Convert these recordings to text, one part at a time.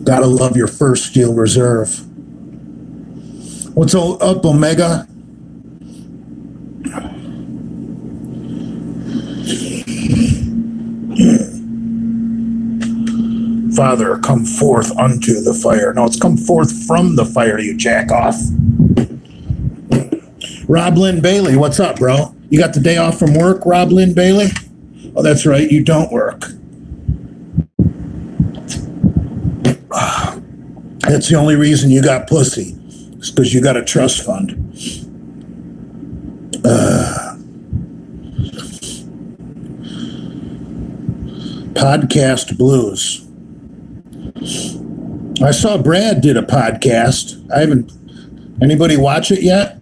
Gotta love your first Steel Reserve. What's up, Omega? Father, come forth unto the fire. No, it's come forth from the fire, you jack off. Rob Lynn Bailey, what's up, bro? You got the day off from work, Rob Lynn Bailey? Oh, that's right, you don't work. That's the only reason you got pussy. It's because you got a trust fund. Podcast blues. I saw Brad did a podcast. Anybody watch it yet?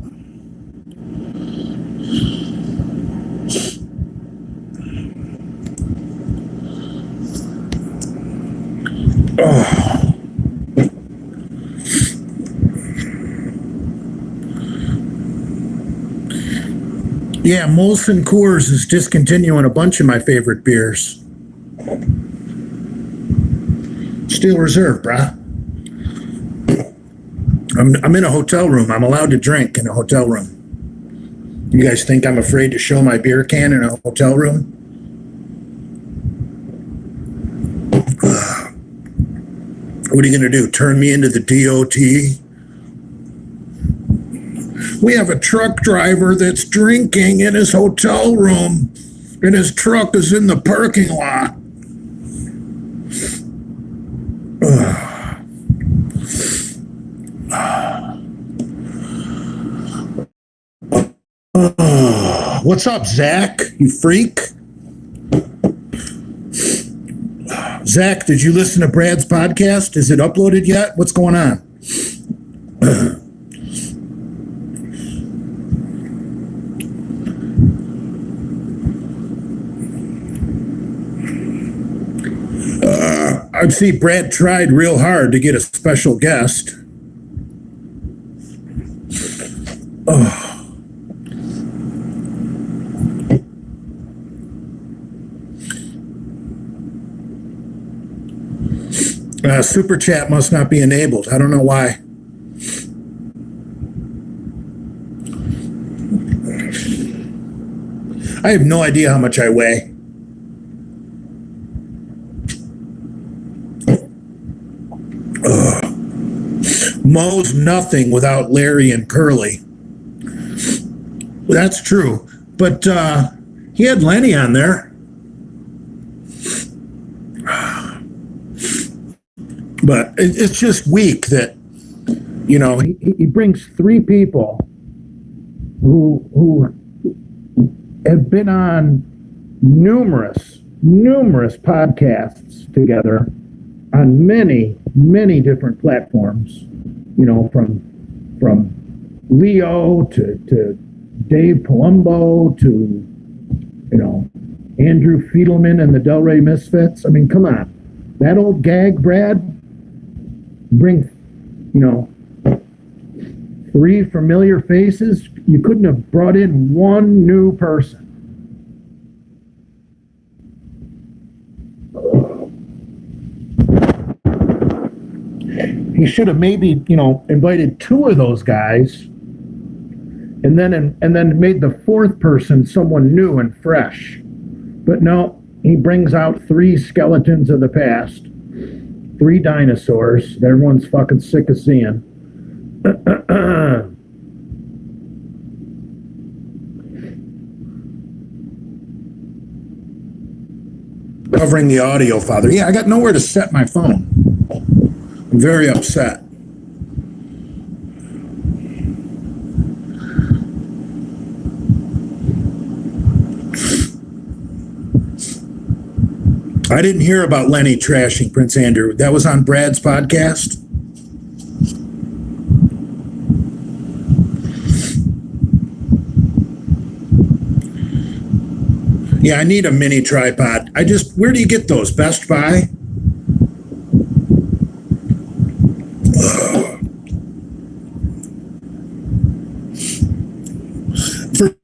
Oh. Yeah, Molson Coors is discontinuing a bunch of my favorite beers. Steel Reserve, brah. I'm in a hotel room. I'm allowed to drink in a hotel room. You guys think I'm afraid to show my beer can in a hotel room? What are you going to do? Turn me into the DOT? We have a truck driver that's drinking in his hotel room, and his truck is in the parking lot. What's up, Zach? You freak? Zach, did you listen to Brad's podcast? Is it uploaded yet? What's going on? I'd see Brad tried real hard to get a special guest. Oh. Super chat must not be enabled. I don't know why. I have no idea how much I weigh. Mo's nothing without Larry and Curly. That's true. But he had Lenny on there. But it's just weak that, you know, he brings three people who have been on numerous podcasts together on many different platforms, you know, from Leo to Dave Palumbo to, you know, Andrew Fiedelman and the Delray Misfits. I mean, come on. That old gag, Brad, bring, you know, three familiar faces. You couldn't have brought in one new person. He should have maybe, you know, invited two of those guys and then made the fourth person someone new and fresh. But no, he brings out three skeletons of the past, three dinosaurs that everyone's fucking sick of seeing. Covering the audio, Father. Yeah, I got nowhere to set my phone. I'm very upset. I didn't hear about Lenny trashing Prince Andrew. That was on Brad's podcast. Yeah, I need a mini tripod. Where do you get those? Best Buy? For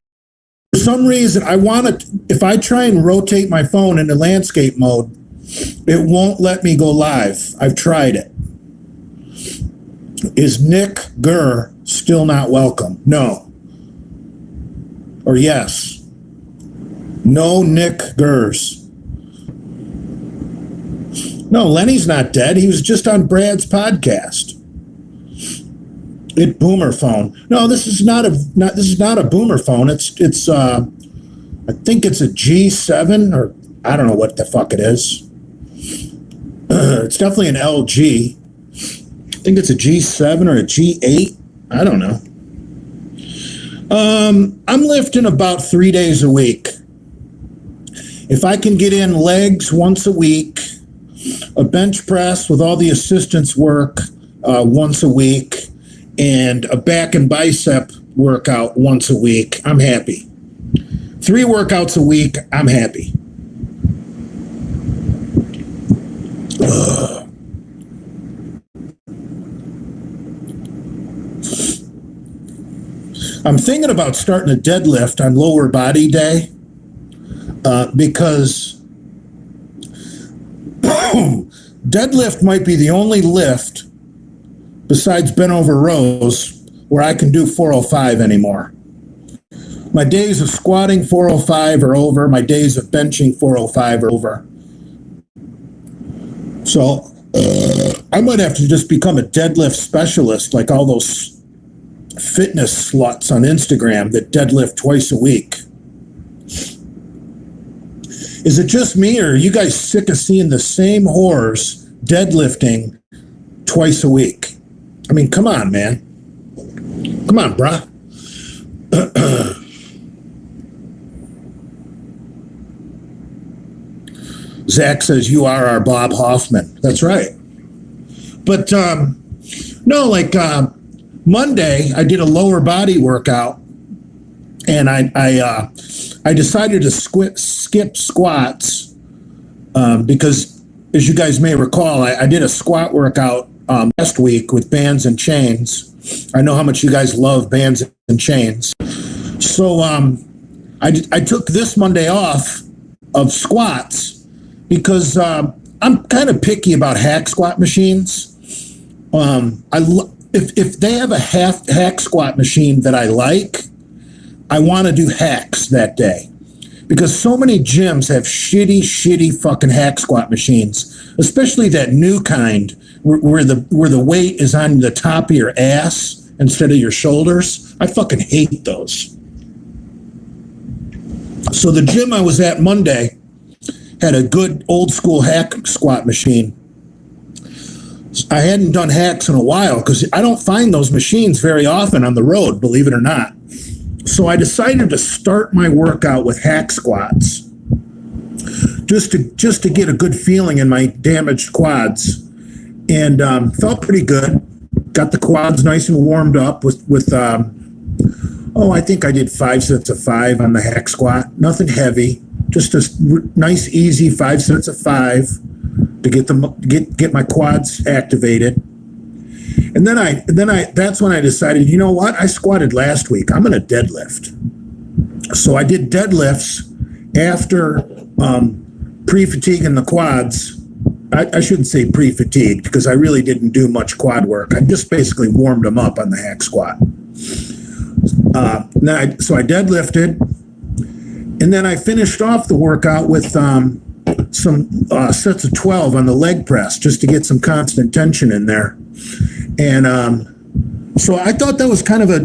some reason, if I try and rotate my phone into landscape mode, it won't let me go live. I've tried it. Is Nick Gurr still not welcome? No. Or yes. No Nick Gurrs. No, Lenny's not dead. He was just on Brad's podcast. It boomer phone. No, this is not a boomer phone. It's I think it's a G7 or I don't know what the fuck it is. It's definitely an LG. I think it's a G7 or a G8. I don't know. I'm lifting about 3 days a week. If I can get in legs once a week, a bench press with all the assistance work once a week, and a back and bicep workout once a week, I'm happy. 3 workouts a week, I'm happy. I'm thinking about starting a deadlift on lower body day because deadlift might be the only lift besides bent over rows where I can do 405 anymore. My days of squatting 405 are over. My days of benching 405 are over. So I might have to just become a deadlift specialist like all those fitness sluts on Instagram that deadlift twice a week. Is it just me, or are you guys sick of seeing the same whores deadlifting twice a week? I mean, come on, man. Come on, bruh. Zach says, you are our Bob Hoffman. That's right. But, no, like, Monday, I did a lower body workout, and I decided to skip squats because, as you guys may recall, I did a squat workout last week with bands and chains. I know how much you guys love bands and chains. So I took this Monday off of squats because I'm kind of picky about hack squat machines. If they have a hack squat machine that I like, I want to do hacks that day. Because so many gyms have shitty fucking hack squat machines, especially that new kind where the weight is on the top of your ass instead of your shoulders. I fucking hate those. So the gym I was at Monday had a good old school hack squat machine. I hadn't done hacks in a while because I don't find those machines very often on the road, believe it or not. So I decided to start my workout with hack squats just to get a good feeling in my damaged quads, and felt pretty good. Got the quads nice and warmed up with I think I did 5 sets of 5 on the hack squat. Nothing heavy, just a nice easy 5 sets of 5 to get my quads activated. And then that's when I decided, you know what? I squatted last week. I'm going to deadlift. So I did deadlifts after pre-fatiguing the quads. I shouldn't say pre-fatigued because I really didn't do much quad work. I just basically warmed them up on the hack squat. So I deadlifted, and then I finished off the workout with some sets of 12 on the leg press just to get some constant tension in there. And so I thought that was kind of a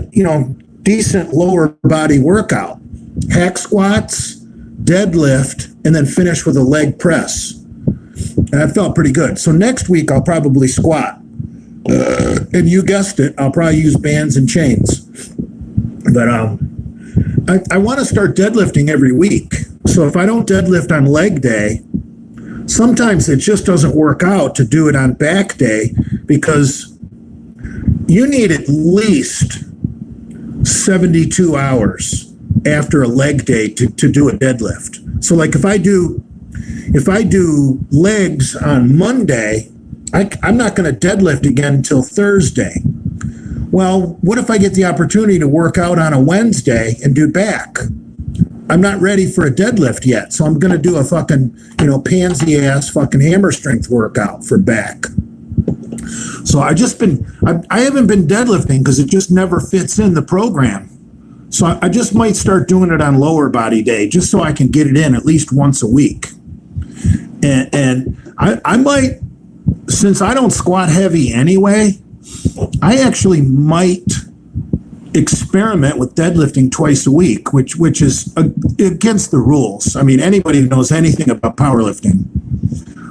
decent lower body workout. Hack squats, deadlift, and then finish with a leg press. And I felt pretty good. So next week I'll probably squat. And you guessed it, I'll probably use bands and chains. But I want to start deadlifting every week. So if I don't deadlift on leg day, sometimes it just doesn't work out to do it on back day because you need at least 72 hours after a leg day to do a deadlift. So like if I do legs on Monday, I'm not going to deadlift again until Thursday. Well, what if I get the opportunity to work out on a Wednesday and do back? I'm not ready for a deadlift yet, so I'm going to do a fucking, pansy ass fucking hammer strength workout for back. So I haven't been deadlifting because it just never fits in the program. So I just might start doing it on lower body day just so I can get it in at least once a week. And I might, since I don't squat heavy anyway, I actually might experiment with deadlifting twice a week, which is against the rules. I mean, anybody who knows anything about powerlifting,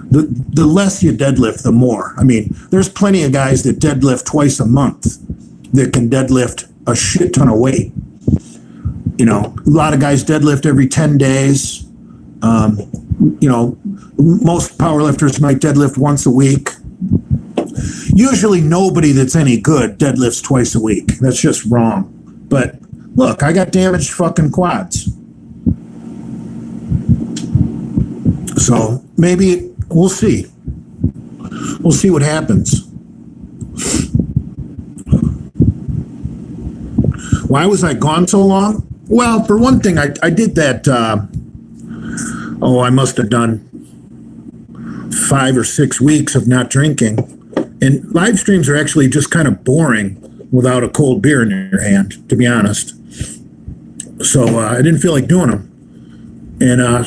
the less you deadlift, the more. I mean, there's plenty of guys that deadlift twice a month that can deadlift a shit ton of weight. A lot of guys deadlift every 10 days. Most powerlifters might deadlift once a week. Usually nobody that's any good deadlifts twice a week. That's just wrong. But look, I got damaged fucking quads. So maybe we'll see. We'll see what happens. Why was I gone so long? Well, for one thing, I did that, I must have done 5 or 6 weeks of not drinking. And live streams are actually just kind of boring without a cold beer in your hand, to be honest. So I didn't feel like doing them. And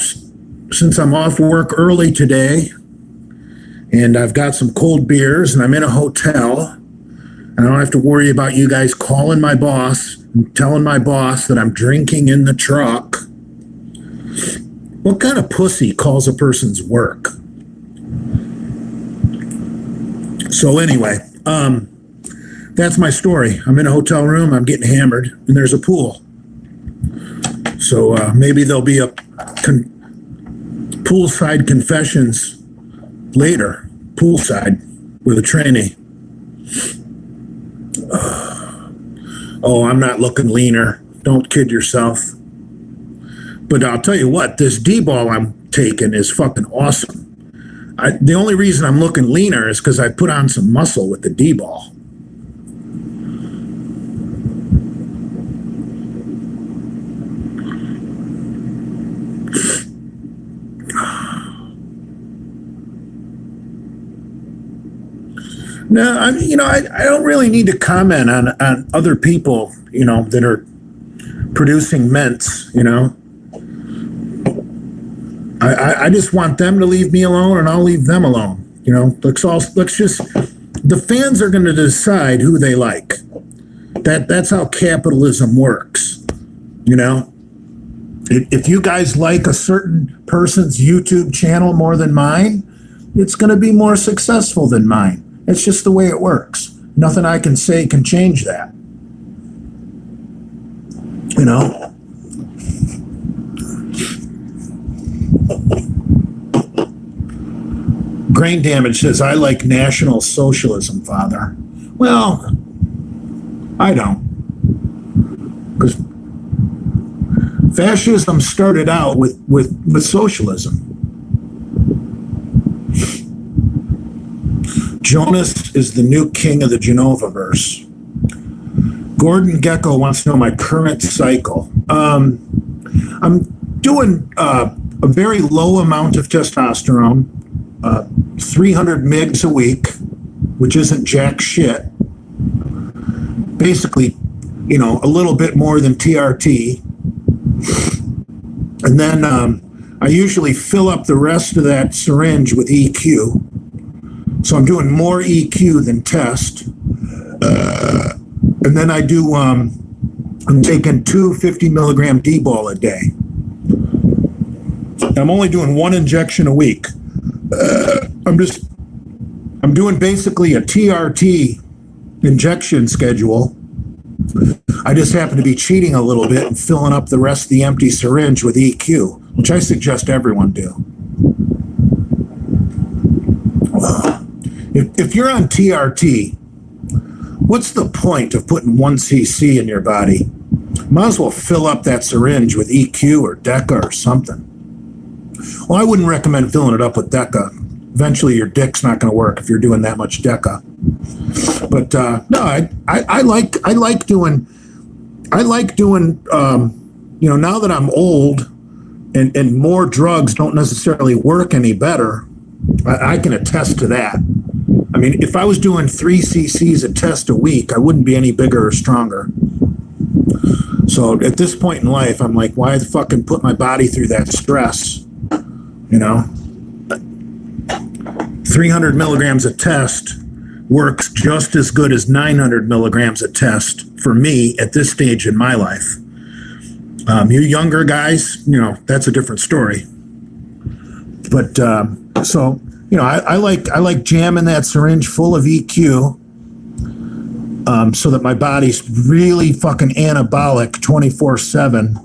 since I'm off work early today, and I've got some cold beers, and I'm in a hotel, and I don't have to worry about you guys calling my boss and telling my boss that I'm drinking in the truck. What kind of pussy calls a person's work? So anyway, that's my story. I'm in a hotel room, I'm getting hammered, and there's a pool. So maybe there'll be a poolside confessions later, poolside with a trainee. I'm not looking leaner. Don't kid yourself. But I'll tell you what, this D-ball I'm taking is fucking awesome. The only reason I'm looking leaner is because I put on some muscle with the D-ball. No, I don't really need to comment on other people, that are producing mints, I just want them to leave me alone, and I'll leave them alone. The fans are going to decide who they like. That's how capitalism works. If you guys like a certain person's YouTube channel more than mine, it's going to be more successful than mine. It's just the way it works. Nothing I can say can change that. Brain Damage says, I like National Socialism, Father. Well, I don't. Because fascism started out with socialism. Jonas is the new king of the Genova-verse. Gordon Gecko wants to know my current cycle. I'm doing a very low amount of testosterone, 300 mgs a week, which isn't jack shit. Basically, a little bit more than TRT. And then I usually fill up the rest of that syringe with EQ. So I'm doing more EQ than test. And then I do, I'm taking 2 50 milligram D-ball a day. I'm only doing 1 injection a week. I'm doing basically a TRT injection schedule. I just happen to be cheating a little bit and filling up the rest of the empty syringe with EQ, which I suggest everyone do. If you're on TRT, what's the point of putting 1 cc in your body? Might as well fill up that syringe with EQ or Deca or something. Well, I wouldn't recommend filling it up with Deca. Eventually, your dick's not going to work if you're doing that much Deca. But no, I like doing. Now that I'm old, and more drugs don't necessarily work any better, I can attest to that. I mean, if I was doing 3 cc's a test a week, I wouldn't be any bigger or stronger. So at this point in life, I'm like, why the fucking put my body through that stress? 300 milligrams a test works just as good as 900 milligrams a test for me at this stage in my life. You younger guys, that's a different story. But so I like jamming that syringe full of EQ, so that my body's really fucking anabolic 24/7.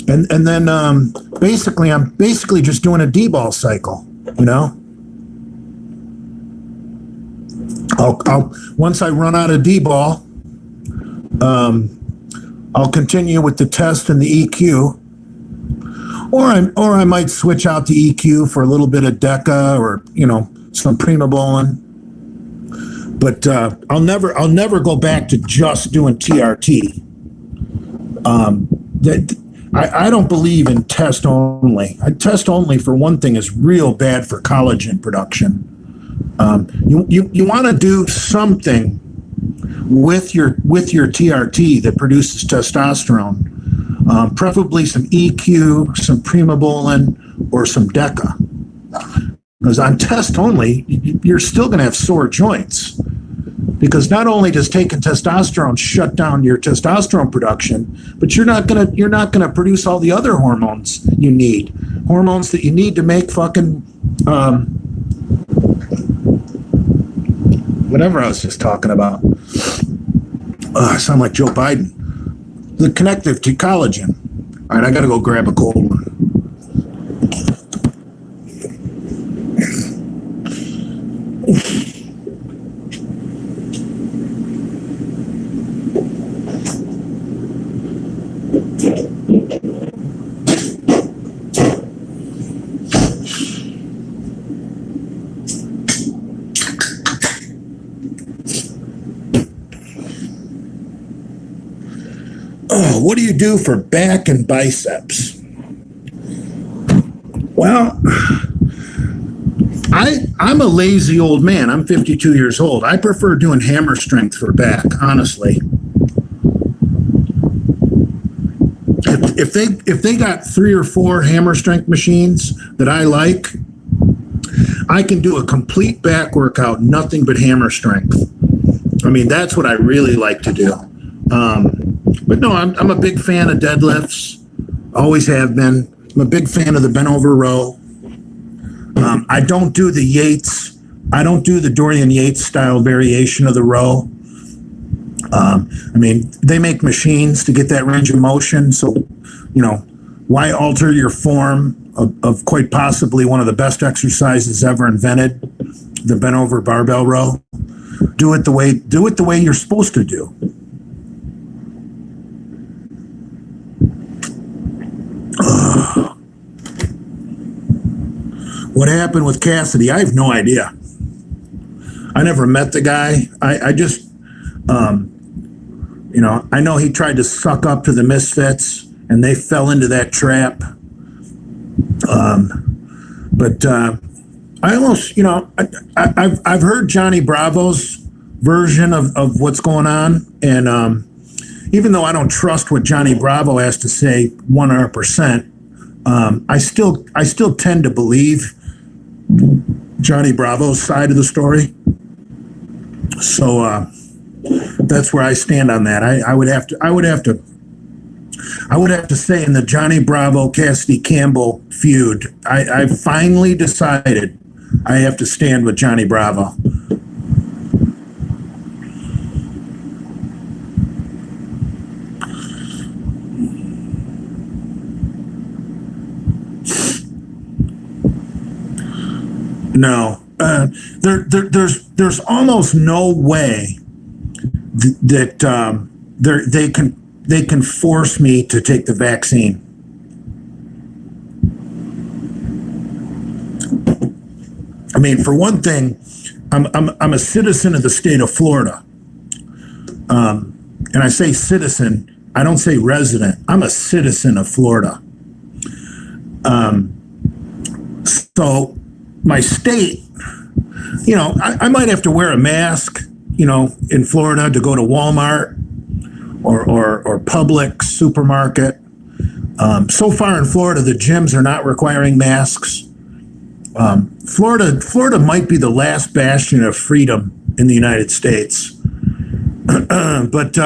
And then I'm basically just doing a D-ball cycle, I'll once I run out of D-ball, I'll continue with the test and the EQ, or I might switch out the EQ for a little bit of Deca or some Primobolan. But I'll never go back to just doing TRT. I don't believe in test only. Test only, for one thing, is real bad for collagen production. You want to do something with your TRT that produces testosterone, preferably some EQ, some Primobolan, or some Deca. Because on test only, you're still going to have sore joints. Because not only does taking testosterone shut down your testosterone production, but you're not gonna produce all the other hormones you need. Hormones that you need to make fucking whatever I was just talking about. I sound like Joe Biden. The connective to collagen. All right, I gotta go grab a cold one. What do you do for back and biceps? Well, I'm a lazy old man. I'm 52 years old. I prefer doing hammer strength for back, honestly. If they got 3 or 4 hammer strength machines that I like, I can do a complete back workout, nothing but hammer strength. I mean, that's what I really like to do. But no, I'm a big fan of deadlifts. Always have been. I'm a big fan of the bent over row. I don't do the Yates. I don't do the Dorian Yates style variation of the row. I mean, they make machines to get that range of motion. So, why alter your form of quite possibly one of the best exercises ever invented, the bent over barbell row? Do it the way you're supposed to do. What happened with Cassidy? I have no idea. I never met the guy. I just, I know he tried to suck up to the Misfits, and they fell into that trap. But I almost, I've heard Johnny Bravo's version of what's going on, and even though I don't trust what Johnny Bravo has to say 100%, I still tend to believe Johnny Bravo's side of the story. So that's where I stand on that. I would have to say, in the Johnny Bravo Cassidy Campbell feud, I finally decided I have to stand with Johnny Bravo. No, there's almost no way that they can force me to take the vaccine. I mean, for one thing, I'm a citizen of the state of Florida. And I say citizen, I don't say resident. I'm a citizen of Florida. So my state, you know, I might have to wear a mask, you know, in Florida to go to Walmart or Publix supermarket. So far in Florida, the gyms are not requiring masks. Florida might be the last bastion of freedom in the United States. But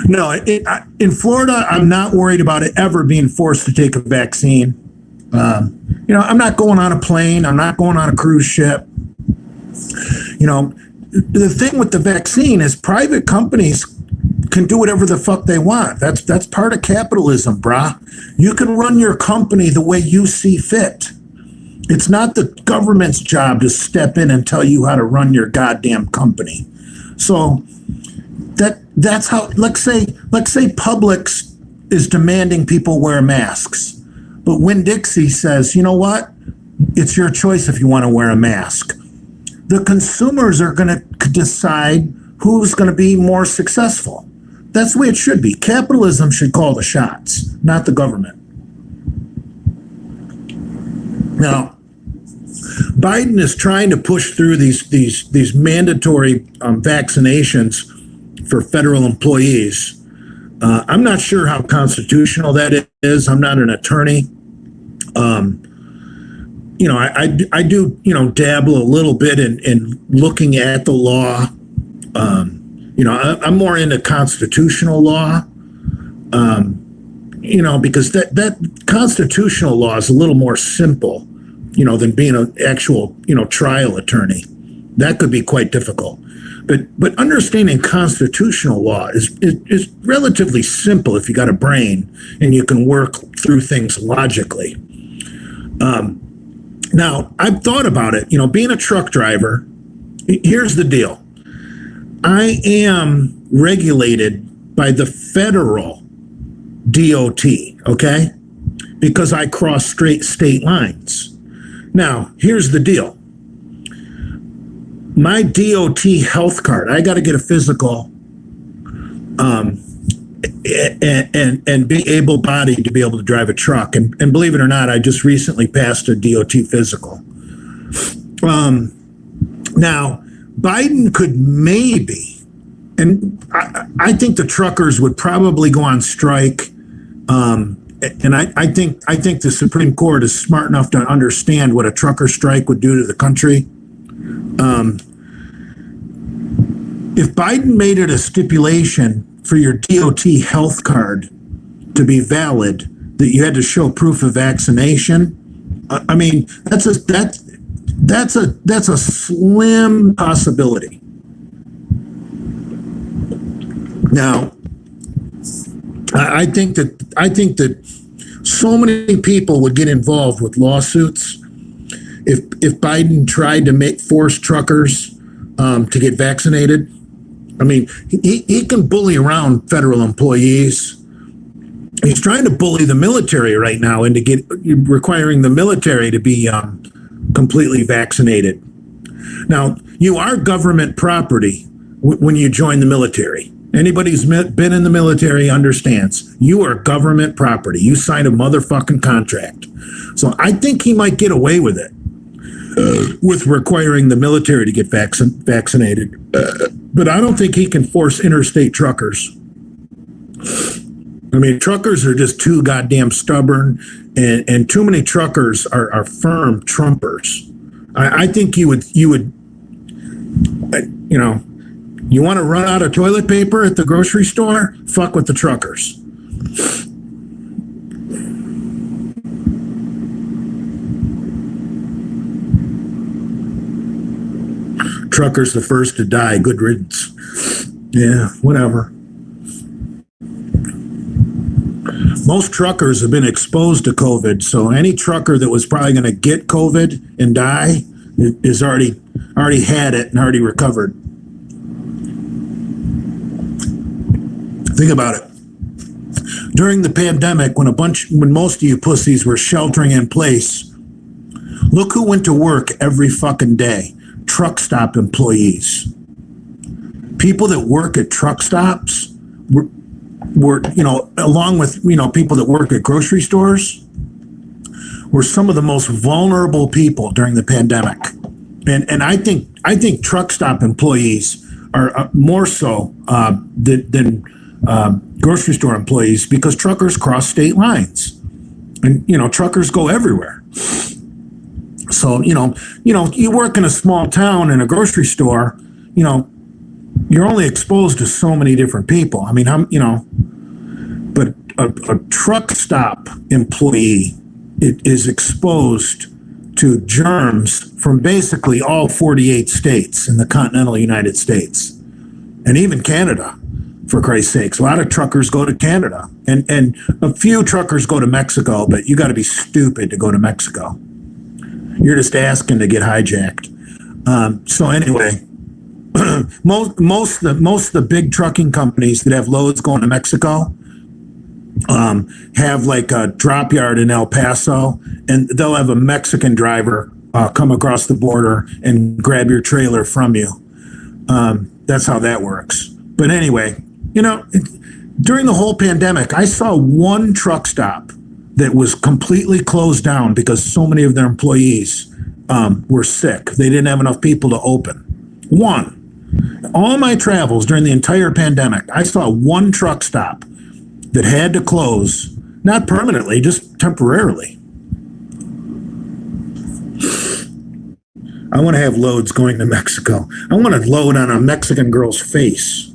no, in Florida, I'm not worried about it ever being forced to take a vaccine. You know, I'm not going on a plane. I'm not going on a cruise ship. You know, the thing with the vaccine is private companies can do whatever the fuck they want. That's part of capitalism, brah. You can run your company the way you see fit. It's not the government's job to step in and tell you how to run your goddamn company. So that's how, let's say Publix is demanding people wear masks. But Winn-Dixie says, you know what? It's your choice if you want to wear a mask. The consumers are going to decide who's going to be more successful. That's the way it should be. Capitalism should call the shots, not the government. Now, Biden is trying to push through these mandatory vaccinations for federal employees. I'm not sure how constitutional that is. I'm not an attorney. You know, I do, you know, dabble a little bit in looking at the law. You know, I'm more into constitutional law. You know, because that constitutional law is a little more simple, you know, than being an actual, you know, trial attorney. That could be quite difficult. But understanding constitutional law is relatively simple if you got a brain and you can work through things logically. Now, I've thought about it. You know, being a truck driver, here's the deal. I am regulated by the federal DOT, okay? Because I cross state lines. Now, here's the deal. My DOT health card, I got to get a physical and be able-bodied to be able to drive a truck. And believe it or not, I just recently passed a DOT physical. Now, Biden could maybe, and I think the truckers would probably go on strike. And I think the Supreme Court is smart enough to understand what a trucker strike would do to the country. If Biden made it a stipulation for your DOT health card to be valid, that you had to show proof of vaccination, I mean, that's a slim possibility. Now, I think that so many people would get involved with lawsuits if Biden tried to force truckers to get vaccinated. I mean, he can bully around federal employees. He's trying to bully the military right now into requiring the military to be completely vaccinated. Now, you are government property when you join the military. Anybody who's been in the military understands you are government property. You signed a motherfucking contract. So I think he might get away with it, with requiring the military to get vaccinated. But I don't think he can force interstate truckers. I mean, truckers are just too goddamn stubborn, and too many truckers are firm Trumpers. I think you would, you know, you want to run out of toilet paper at the grocery store? Fuck with the truckers. Truckers the first to die. Good riddance. Yeah, whatever. Most truckers have been exposed to COVID, so any trucker that was probably going to get COVID and die is already had it and already recovered. Think about it. During the pandemic, when most of you pussies were sheltering in place, look who went to work every fucking day. Truck stop employees. People that work at truck stops were along with, people that work at grocery stores, were some of the most vulnerable people during the pandemic. And I think truck stop employees are more so than grocery store employees, because truckers cross state lines, and truckers go everywhere. So you work in a small town in a grocery store, you're only exposed to so many different people. I mean, but a truck stop employee, it is exposed to germs from basically all 48 states in the continental United States, and even Canada, for Christ's sakes. A lot of truckers go to Canada, and a few truckers go to Mexico, but you got to be stupid to go to Mexico. You're just asking to get hijacked. So anyway, most of the big trucking companies that have loads going to Mexico have like a drop yard in El Paso, and they'll have a Mexican driver come across the border and grab your trailer from you. That's how that works. But anyway, during the whole pandemic, I saw one truck stop that was completely closed down because so many of their employees were sick. They didn't have enough people to open. One. All my travels during the entire pandemic, I saw one truck stop that had to close, not permanently, just temporarily. I want to have loads going to Mexico. I want to load on a Mexican girl's face.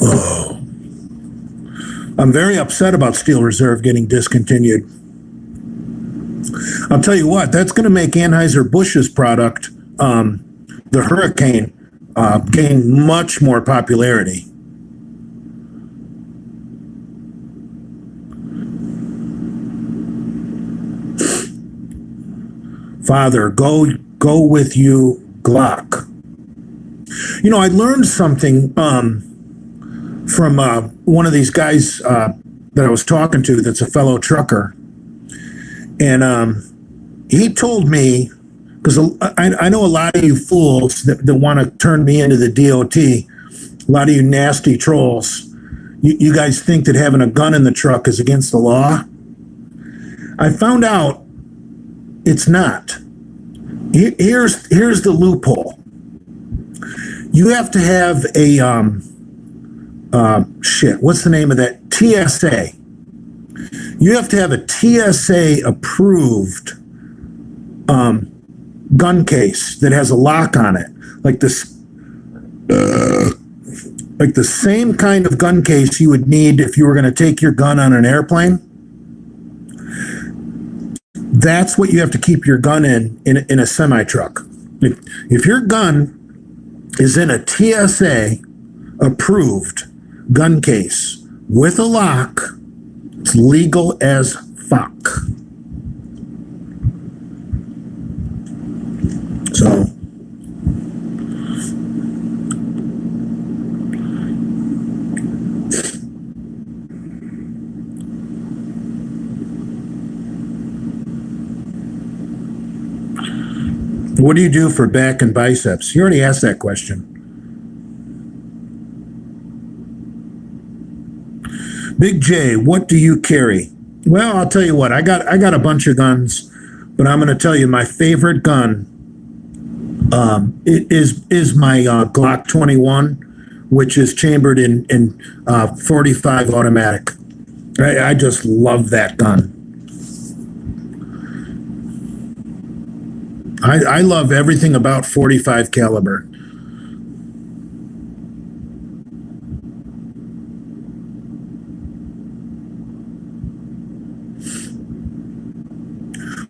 Oh. I'm very upset about Steel Reserve getting discontinued. I'll tell you what, that's going to make Anheuser-Busch's product, the Hurricane, gain much more popularity. Father, go with you, Glock. I learned something from one of these guys that I was talking to that's a fellow trucker. And he told me, because I know a lot of you fools that want to turn me into the DOT, a lot of you nasty trolls, you guys think that having a gun in the truck is against the law. I found out it's not. Here's the loophole. You have to have a what's the name of that? TSA. You have to have a TSA approved gun case that has a lock on it, like this, like the same kind of gun case you would need if you were going to take your gun on an airplane. That's what you have to keep your gun in a semi truck. If your gun is in a TSA approved gun case with a lock, it's legal as fuck. So, what do you do for back and biceps? You already asked that question. Big J, what do you carry? Well, I'll tell you what, I got a bunch of guns, but I'm going to tell you my favorite gun is my Glock 21, which is chambered in 45 automatic. I just love that gun. I love everything about 45 caliber.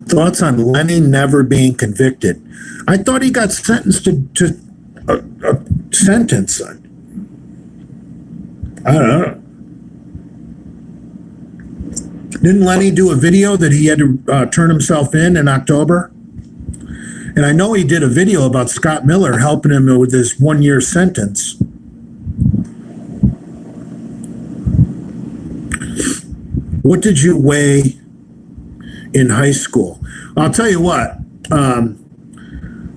Thoughts on Lenny never being convicted? I thought he got sentenced to a sentence. I don't know. Didn't Lenny do a video that he had to turn himself in October? And I know he did a video about Scott Miller helping him with his 1 year sentence. What did you weigh in high school? I'll tell you what.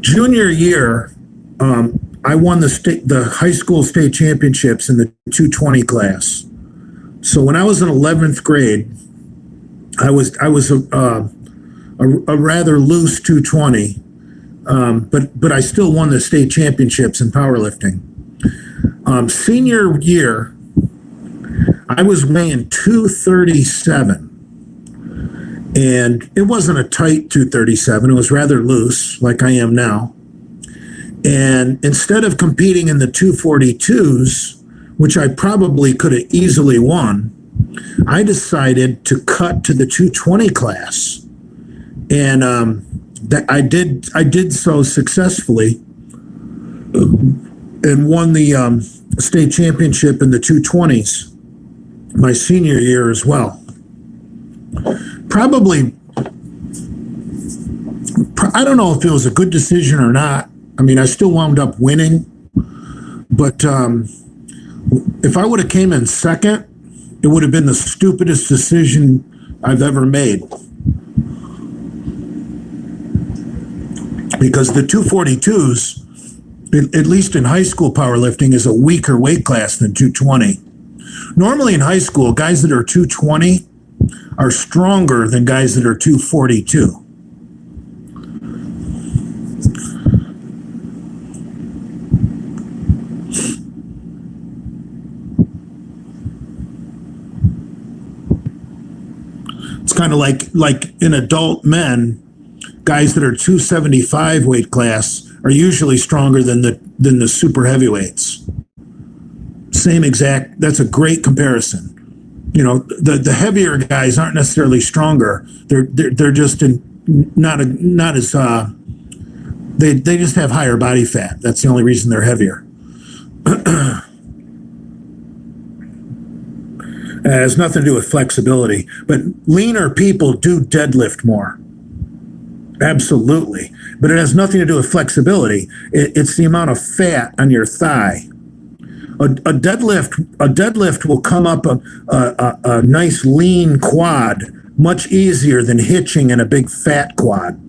Junior year, I won the high school state championships in the 220 class. So when I was in 11th grade, I was a rather loose 220, but I still won the state championships in powerlifting. Senior year, I was weighing 237. And it wasn't a tight 237. It was rather loose, like I am now. And instead of competing in the 242s, which I probably could have easily won, I decided to cut to the 220 class. And I did so successfully and won the state championship in the 220s my senior year as well. Probably, I don't know if it was a good decision or not. I mean, I still wound up winning, but if I would have came in second, it would have been the stupidest decision I've ever made. Because the 242s, at least in high school powerlifting, is a weaker weight class than 220. Normally in high school, guys that are 220 are stronger than guys that are 242. It's kind of like in adult men, guys that are 275 weight class are usually stronger than the super heavyweights. Same exact, that's a great comparison. You know, the heavier guys aren't necessarily stronger. They're just not as they just have higher body fat. That's the only reason they're heavier. It has nothing to do with flexibility, but leaner people do deadlift more. Absolutely. But it has nothing to do with flexibility. It's the amount of fat on your thigh. A deadlift will come up a nice lean quad much easier than hitching in a big fat quad.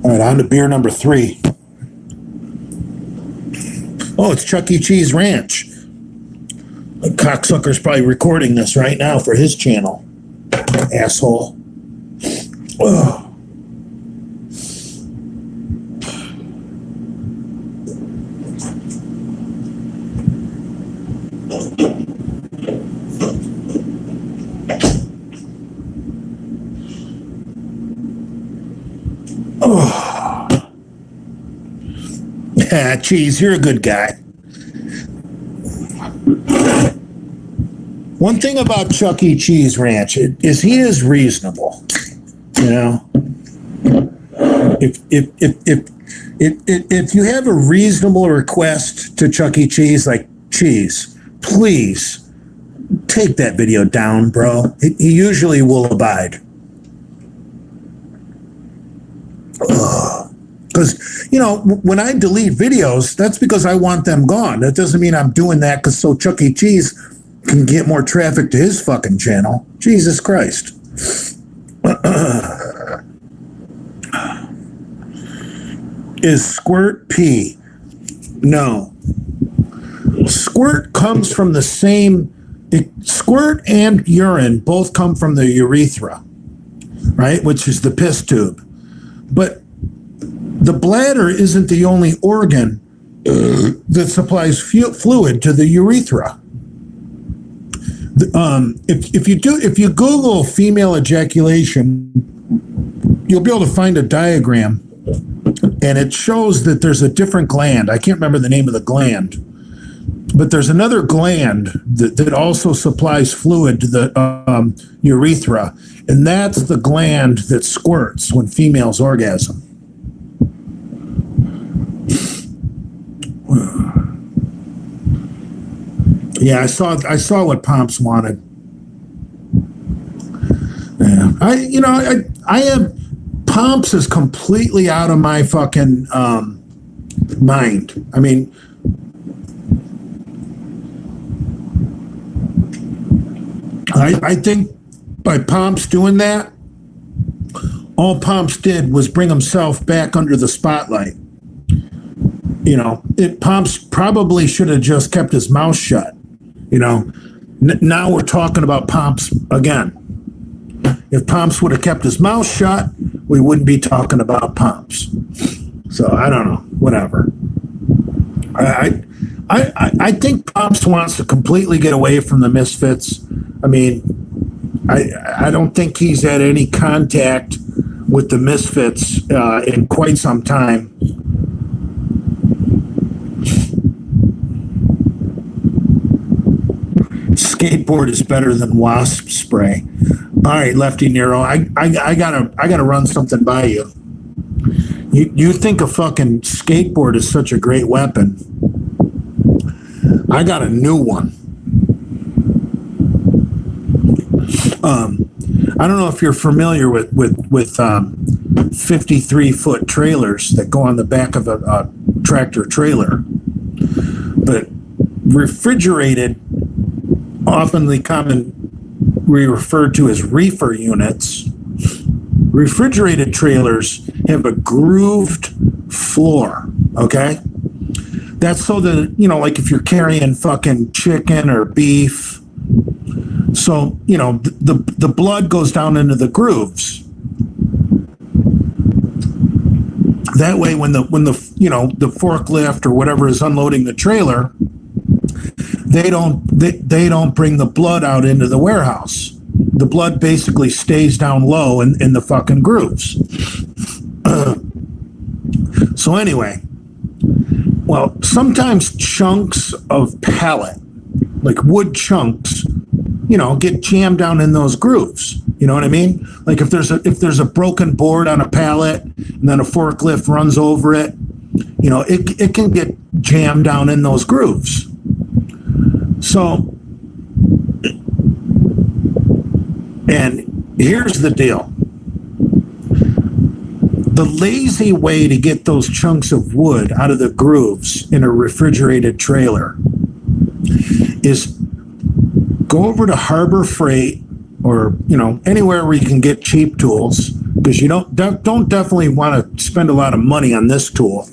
All right, on to beer number 3. Oh, it's Chuck E. Cheese Ranch. The cocksucker's probably recording this right now for his channel. Asshole. Ugh. Oh. Yeah, Cheese, you're a good guy. One thing about Chuck E. Cheese Ranch is he is reasonable. You know, if you have a reasonable request to Chuck E. Cheese, like, Cheese, please take that video down, bro. He usually will abide. Because, you know, when I delete videos, that's because I want them gone. That doesn't mean I'm doing that so Chuck E. Cheese can get more traffic to his fucking channel. Jesus Christ. Is squirt pee? No. Squirt comes from the same... squirt and urine both come from the urethra, right? Which is the piss tube. But the bladder isn't the only organ that supplies fluid to the urethra. If you Google female ejaculation, you'll be able to find a diagram, and it shows that there's a different gland. I can't remember the name of the gland, but there's another gland that also supplies fluid to the urethra, and that's the gland that squirts when females orgasm. Yeah, I saw what Pomps wanted. Yeah, I have Pomps is completely out of my fucking mind. I mean, I think by Pomps doing that, all Pomps did was bring himself back under the spotlight. You know, Pomps probably should have just kept his mouth shut. You know, now we're talking about Pomps again. If Pomps would have kept his mouth shut, we wouldn't be talking about Pomps. So I don't know, whatever. I think Pomps wants to completely get away from the Misfits. I mean, I don't think he's had any contact with the Misfits in quite some time. Skateboard is better than wasp spray. All right, Lefty Nero, I gotta run something by you. You think a fucking skateboard is such a great weapon? I got a new one. I don't know if you're familiar with 53-foot trailers that go on the back of a tractor trailer, but refrigerated, oftenly we refer to as reefer units. Refrigerated trailers have a grooved floor, okay? That's so that, you know, like if you're carrying fucking chicken or beef, so, you know, the blood goes down into the grooves. That way, when the you know, the forklift or whatever is unloading the trailer, they don't bring the blood out into the warehouse. The blood basically stays down low in the fucking grooves. So anyway, well, sometimes chunks of pallet, like wood chunks, you know, get jammed down in those grooves. You know what I mean? Like if there's a broken board on a pallet and then a forklift runs over it, you know, it can get jammed down in those grooves. So, and here's the deal. The lazy way to get those chunks of wood out of the grooves in a refrigerated trailer is go over to Harbor Freight or, you know, anywhere where you can get cheap tools, because you don't definitely want to spend a lot of money on this tool.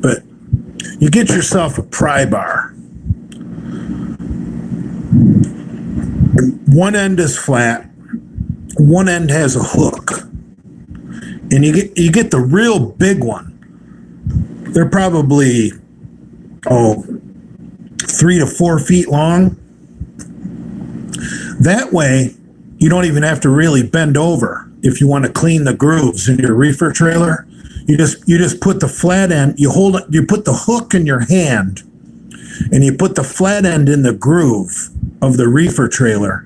But you get yourself a pry bar. One end is flat, one end has a hook. And you get the real big one. They're probably 3 to 4 feet long. That way, you don't even have to really bend over if you want to clean the grooves in your reefer trailer. You just put the flat end, you put the hook in your hand, and you put the flat end in the groove of the reefer trailer,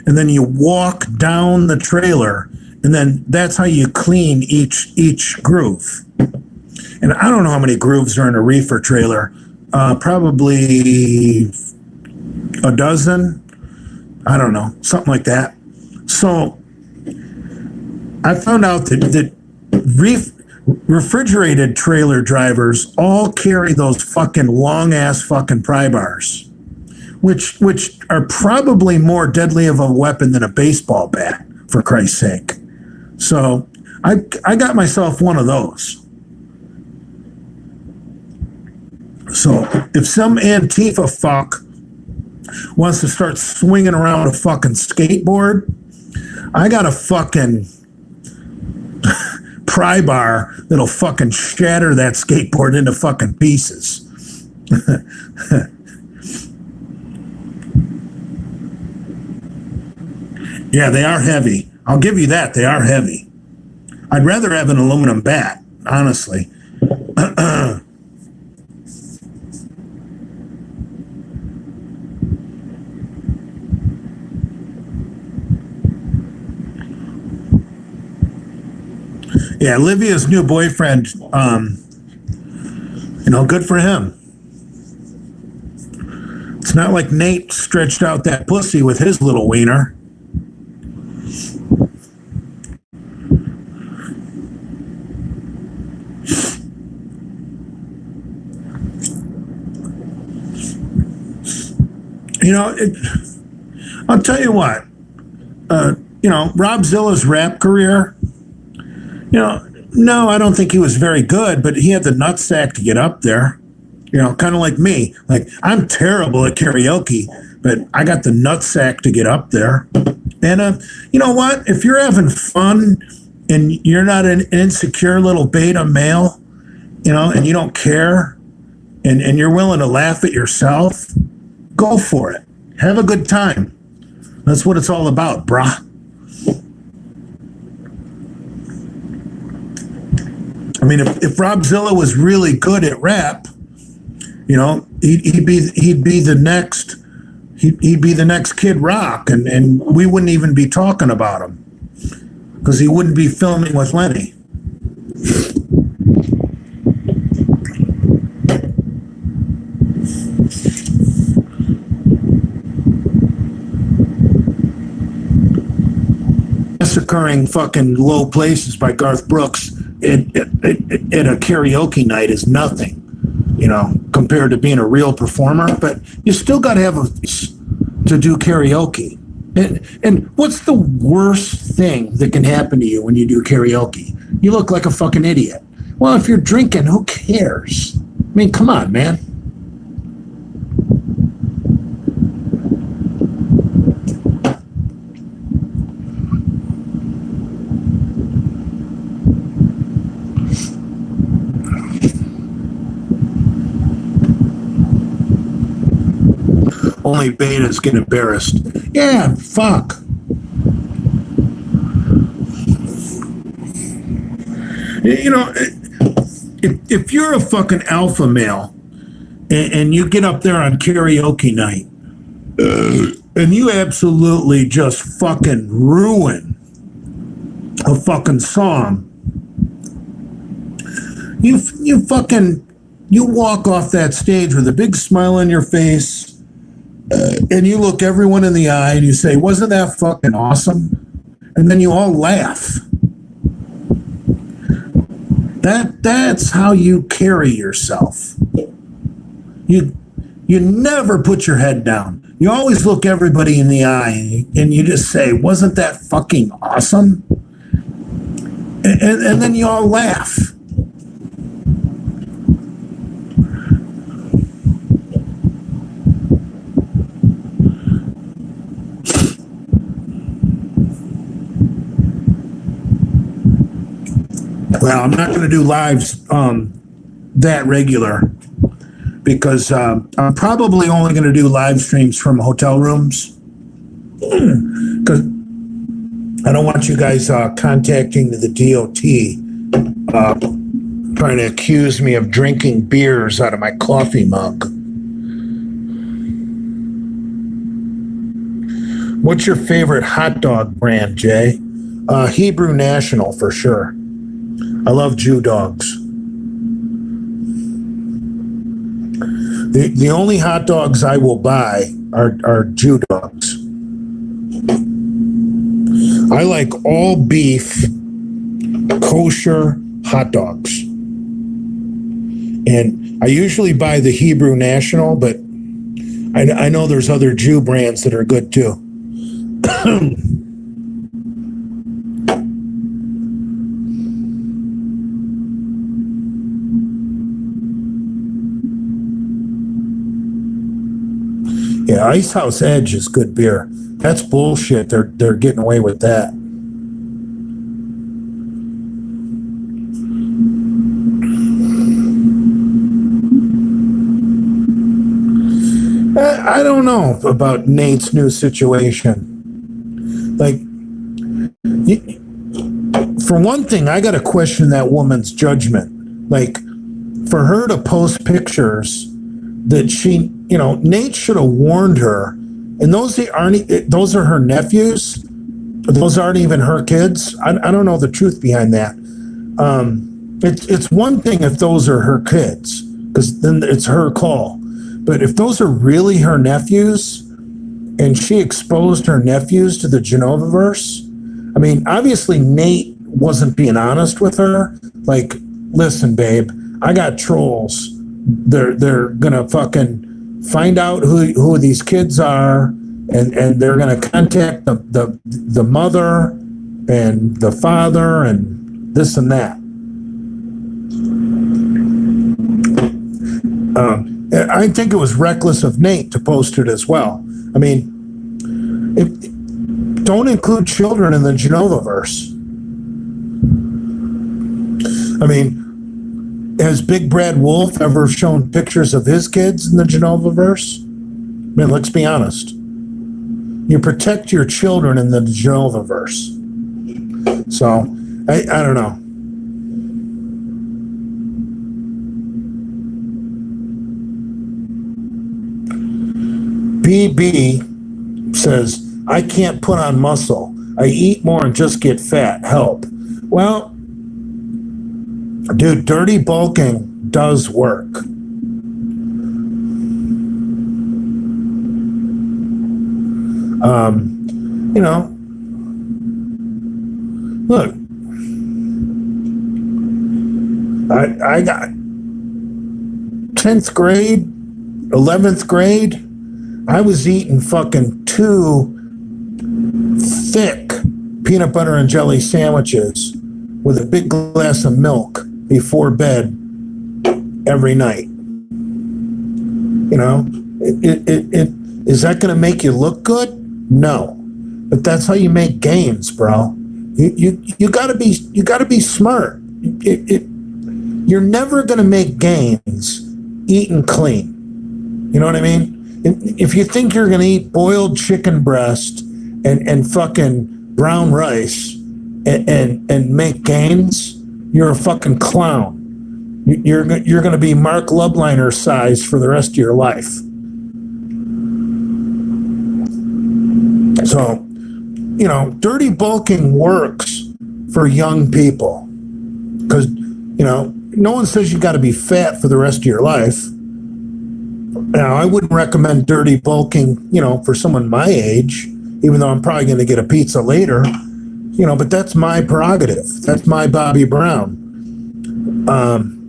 and then you walk down the trailer, and then that's how you clean each groove. And I don't know how many grooves are in a reefer trailer. Probably a dozen. I don't know, something like that. So I found out that refrigerated trailer drivers all carry those fucking long ass fucking pry bars, which are probably more deadly of a weapon than a baseball bat, for Christ's sake. So I got myself one of those. So if some Antifa fuck wants to start swinging around a fucking skateboard, I got a fucking pry bar that'll fucking shatter that skateboard into fucking pieces. Yeah, they are heavy. I'll give you that. They are heavy. I'd rather have an aluminum bat, honestly. Yeah, Livia's new boyfriend, good for him. It's not like Nate stretched out that pussy with his little wiener. You know, I'll tell you what. Rob Zilla's rap career. No, I don't think he was very good, but he had the nutsack to get up there. Kind of like me. Like, I'm terrible at karaoke, but I got the nutsack to get up there. And you know what? If you're having fun and you're not an insecure little beta male, and you don't care, and you're willing to laugh at yourself, go for it. Have a good time. That's what it's all about, brah. I mean, if Rob Zilla was really good at rap, he'd be the next Kid Rock, and we wouldn't even be talking about him because he wouldn't be filming with Lenny. Massacring fucking Low Places by Garth Brooks at a karaoke night is nothing, compared to being a real performer. But you still got to have to do karaoke. And what's the worst thing that can happen to you when you do karaoke? You look like a fucking idiot. Well, if you're drinking, who cares? I mean, come on, man. Only betas get embarrassed. Yeah, fuck. If you're a fucking alpha male and you get up there on karaoke night and you absolutely just fucking ruin a fucking song, you walk off that stage with a big smile on your face. And you look everyone in the eye and you say, wasn't that fucking awesome? And then you all laugh. That's how you carry yourself. You never put your head down. You always look everybody in the eye and you just say, wasn't that fucking awesome? And then you all laugh. Well, I'm not going to do lives that regular because I'm probably only going to do live streams from hotel rooms because I don't want you guys contacting the DOT trying to accuse me of drinking beers out of my coffee mug. What's your favorite hot dog brand, Jay? Hebrew National for sure. I love Jew dogs. The only hot dogs I will buy are Jew dogs. I like all beef, kosher hot dogs. And I usually buy the Hebrew National, but I know there's other Jew brands that are good too. Yeah, Ice House Edge is good beer. That's bullshit. They're getting away with that. I don't know about Nate's new situation. Like, for one thing, I got to question that woman's judgment. Like, for her to post pictures that she, Nate should have warned her. And those are her nephews. Those aren't even her kids. I don't know the truth behind that. It's one thing if those are her kids, because then it's her call. But if those are really her nephews, and she exposed her nephews to the Genovaverse, I mean, obviously Nate wasn't being honest with her. Like, listen, babe, I got trolls. They're gonna fucking find out who these kids are, and they're going to contact the mother and the father and this and that. I think it was reckless of Nate to post it as well. I mean, don't include children in the Genovaverse. I mean, has Big Brad Wolf ever shown pictures of his kids in the Genovaverse? I mean, let's be honest. You protect your children in the Genovaverse. So, I don't know. BB says, I can't put on muscle. I eat more and just get fat. Help. Well, dude, dirty bulking does work. You know, look, I got 10th grade, 11th grade, I was eating fucking 2 thick peanut butter and jelly sandwiches with a big glass of milk before bed every night. You know, is that going to make you look good? No, but that's how you make gains, bro. You gotta be smart. You're never going to make gains eating clean. You know what I mean? If you think you're going to eat boiled chicken breast and fucking brown rice and make gains, you're a fucking clown. You're going to be Mark Lubliner size for the rest of your life. So, you know, dirty bulking works for young people because, you know, no one says you got to be fat for the rest of your life. Now, I wouldn't recommend dirty bulking, you know, for someone my age, even though I'm probably going to get a pizza later, you know, but that's my prerogative. That's my Bobby Brown.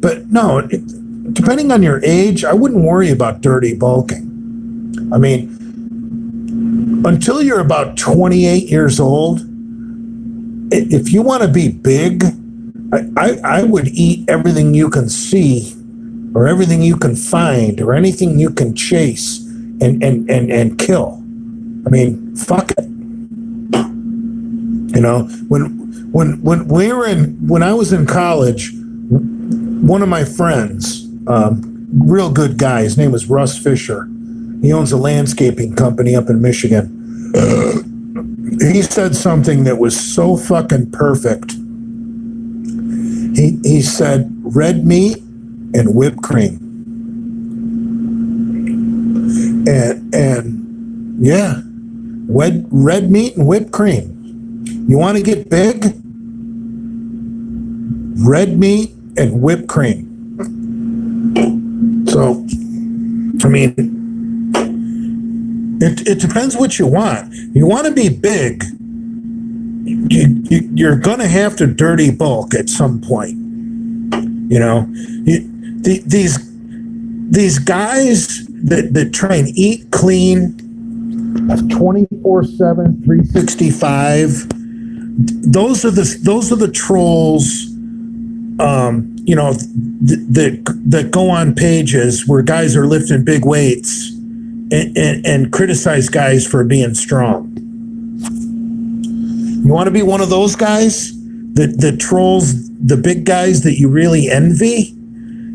But no, depending on your age, I wouldn't worry about dirty bulking. I mean, until you're about 28 years old, if you want to be big, I would eat everything you can see or everything you can find or anything you can chase and kill. I mean, fuck it. You know, when I was in college, one of my friends, real good guy, his name was Russ Fisher. He owns a landscaping company up in Michigan. He said something that was so fucking perfect. He said, red meat and whipped cream. And yeah, red meat and whipped cream. You want to get big? Red meat and whipped cream. So, I mean, it depends what you want. You want to be big, you're going to have to dirty bulk at some point. You know, these guys that try and eat clean 24/7, 365. Those are the trolls. You know, that go on pages where guys are lifting big weights and criticize guys for being strong. You want to be one of those guys that trolls the big guys that you really envy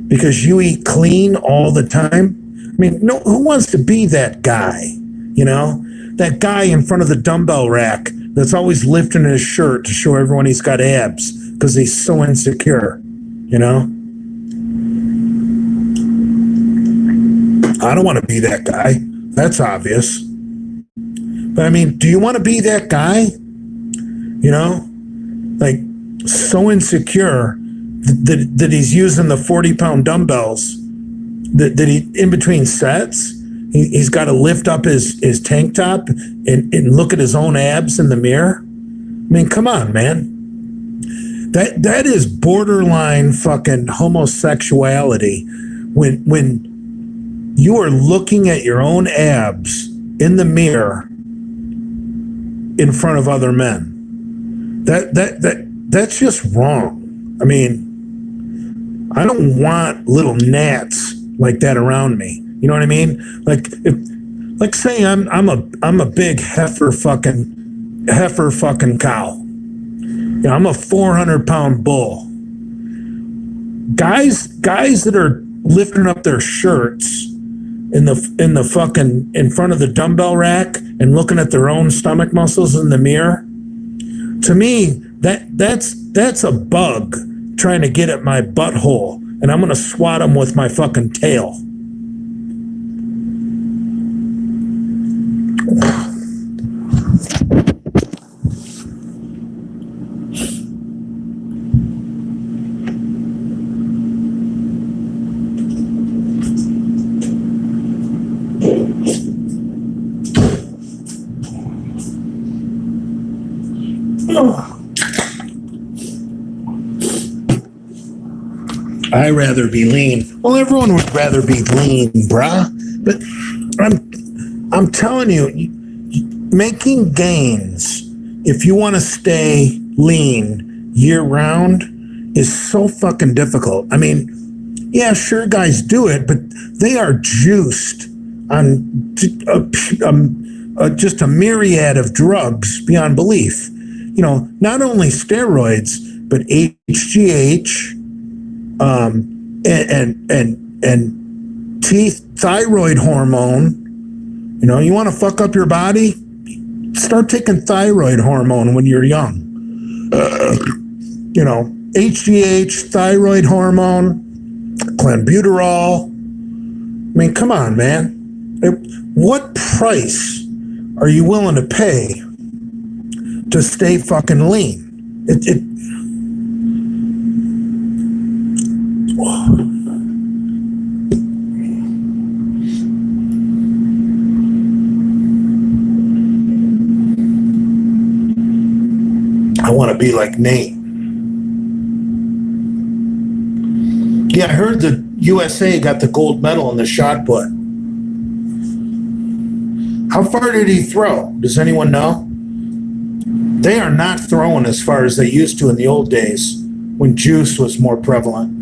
because you eat clean all the time? I mean, no, who wants to be that guy? You know, that guy in front of the dumbbell rack that's always lifting his shirt to show everyone he's got abs because he's so insecure, you know? I don't want to be that guy. That's obvious. But I mean, do you want to be that guy? You know, like so insecure that he's using the 40-pound dumbbells that he, in between sets, he's got to lift up his tank top and look at his own abs in the mirror. I mean, come on, man. That is borderline fucking homosexuality when you are looking at your own abs in the mirror in front of other men. That's just wrong. I mean, I don't want little gnats like that around me. You know what I mean? Like say I'm a big heifer fucking cow. You know, I'm a 400-pound bull. Guys that are lifting up their shirts in front of the dumbbell rack and looking at their own stomach muscles in the mirror. To me, that's a bug trying to get at my butthole, and I'm gonna swat him with my fucking tail. I'd rather be lean. Well, everyone would rather be lean, bruh. But I'm telling you, making gains, if you want to stay lean year round, is so fucking difficult. I mean, yeah, sure, guys do it, but they are juiced on just a myriad of drugs beyond belief. You know, not only steroids, but HGH, and thyroid hormone. You know, you want to fuck up your body? Start taking thyroid hormone when you're young. You know, HGH, thyroid hormone, clenbuterol. I mean, come on, man. What price are you willing to pay to stay fucking lean? I want to be like Nate. Yeah, I heard the USA got the gold medal in the shot put. How far did he throw? Does anyone know? They are not throwing as far as they used to in the old days when juice was more prevalent.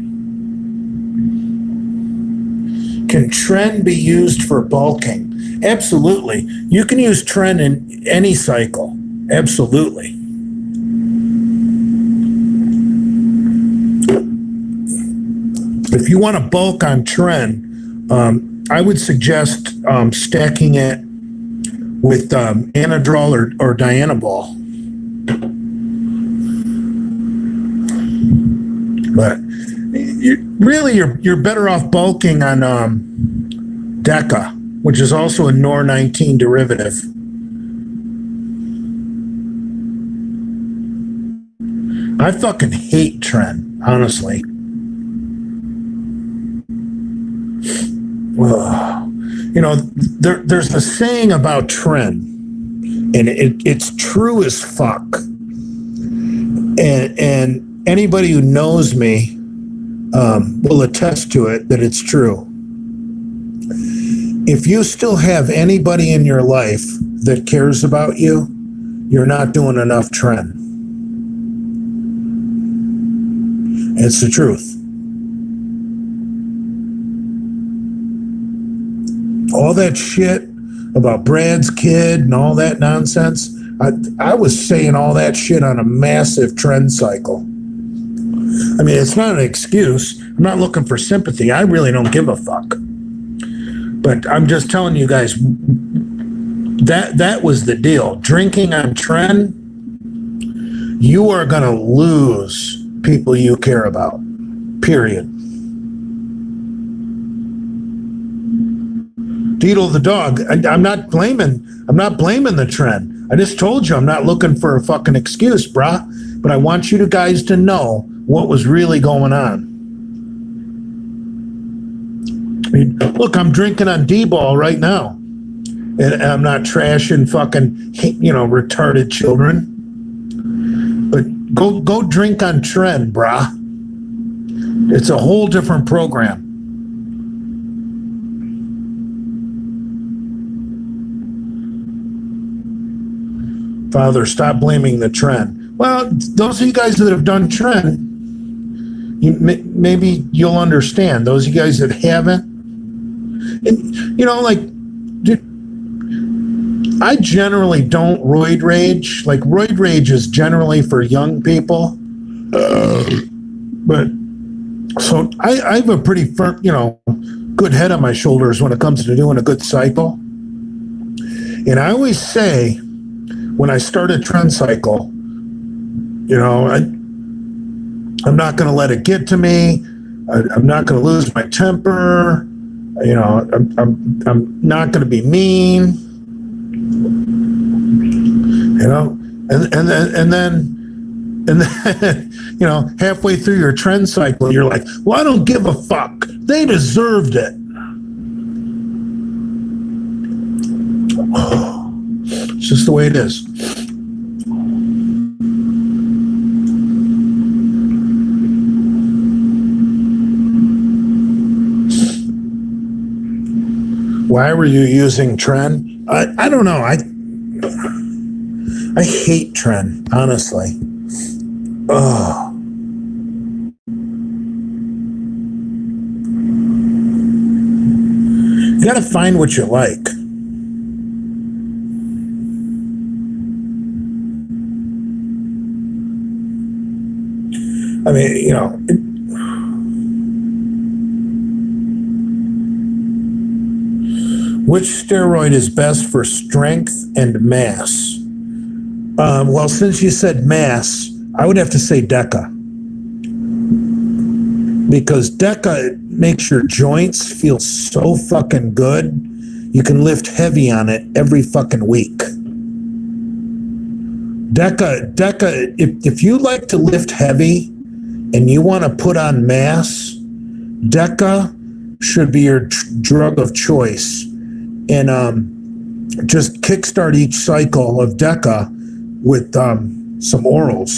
Can tren be used for bulking? Absolutely. You can use tren in any cycle. Absolutely. If you want to bulk on tren, I would suggest stacking it with Anadrol or Dianabol. But you're better off bulking on Deca, which is also a NOR19 derivative. I fucking hate tren, honestly. You know, there's a saying about tren, and it's true as fuck. And anybody who knows me will attest to it that it's true. If you still have anybody in your life that cares about you, you're not doing enough tren. It's the truth. All that shit about Brad's kid and all that nonsense, I was saying all that shit on a massive trend cycle. I mean, it's not an excuse. I'm not looking for sympathy. I really don't give a fuck. But I'm just telling you guys, that was the deal. Drinking on trend, you are going to lose people you care about. Period. Beetle the dog. I'm not blaming the trend. I just told you I'm not looking for a fucking excuse, brah. But I want you guys to know what was really going on. I mean, look, I'm drinking on D-ball right now, and I'm not trashing fucking, retarded children. But go drink on trend, brah. It's a whole different program. Father, stop blaming the trend. Well, those of you guys that have done trend, maybe you'll understand. Those of you guys that haven't, and like, I generally don't roid rage. Like, roid rage is generally for young people. But so I have a pretty firm, good head on my shoulders when it comes to doing a good cycle. And I always say, when I start a trend cycle, I'm not going to let it get to me. I'm not going to lose my temper. I'm not going to be mean. And then halfway through your trend cycle, you're like, well, I don't give a fuck. They deserved it. It's just the way it is. Why were you using trend? I don't know. I hate trend, honestly. Oh. You got to find what you like. I mean, which steroid is best for strength and mass? Well, since you said mass, I would have to say Deca. Because Deca makes your joints feel so fucking good, you can lift heavy on it every fucking week. Deca, if you like to lift heavy and you want to put on mass, Deca should be your drug of choice. And just kickstart each cycle of Deca with some orals.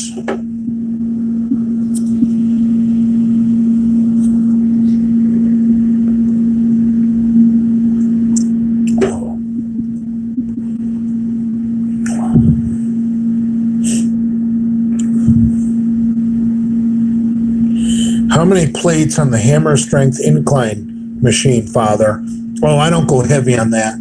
How many plates on the hammer strength incline machine, Father? Well, I don't go heavy on that.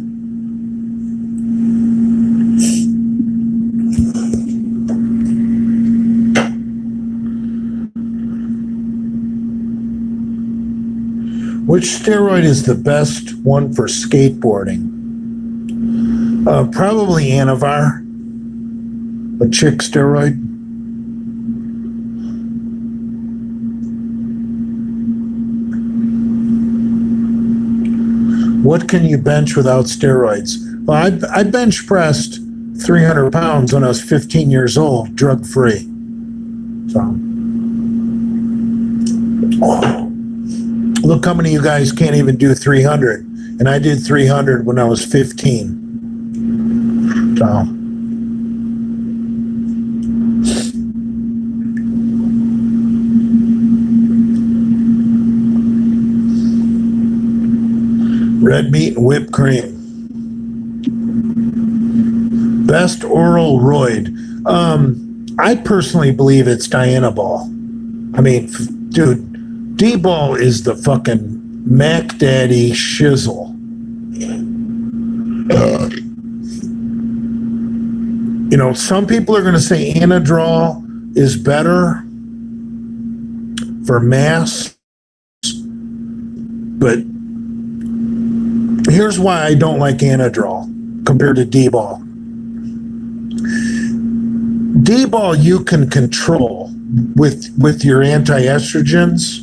Which steroid is the best one for skateboarding? Probably Anavar, a chick steroid. What can you bench without steroids? Well, I bench pressed 300 pounds when I was 15 years old, drug free. So, look how many of you guys can't even do 300. And I did 300 when I was 15. So. Red meat and whipped cream. Best oral roid. I personally believe it's Dianabol. I mean, dude, D-ball is the fucking Mac Daddy shizzle. Some people are going to say Anadrol is better for mass, but here's why I don't like Anadrol compared to D-ball. D-ball you can control with your anti-estrogens,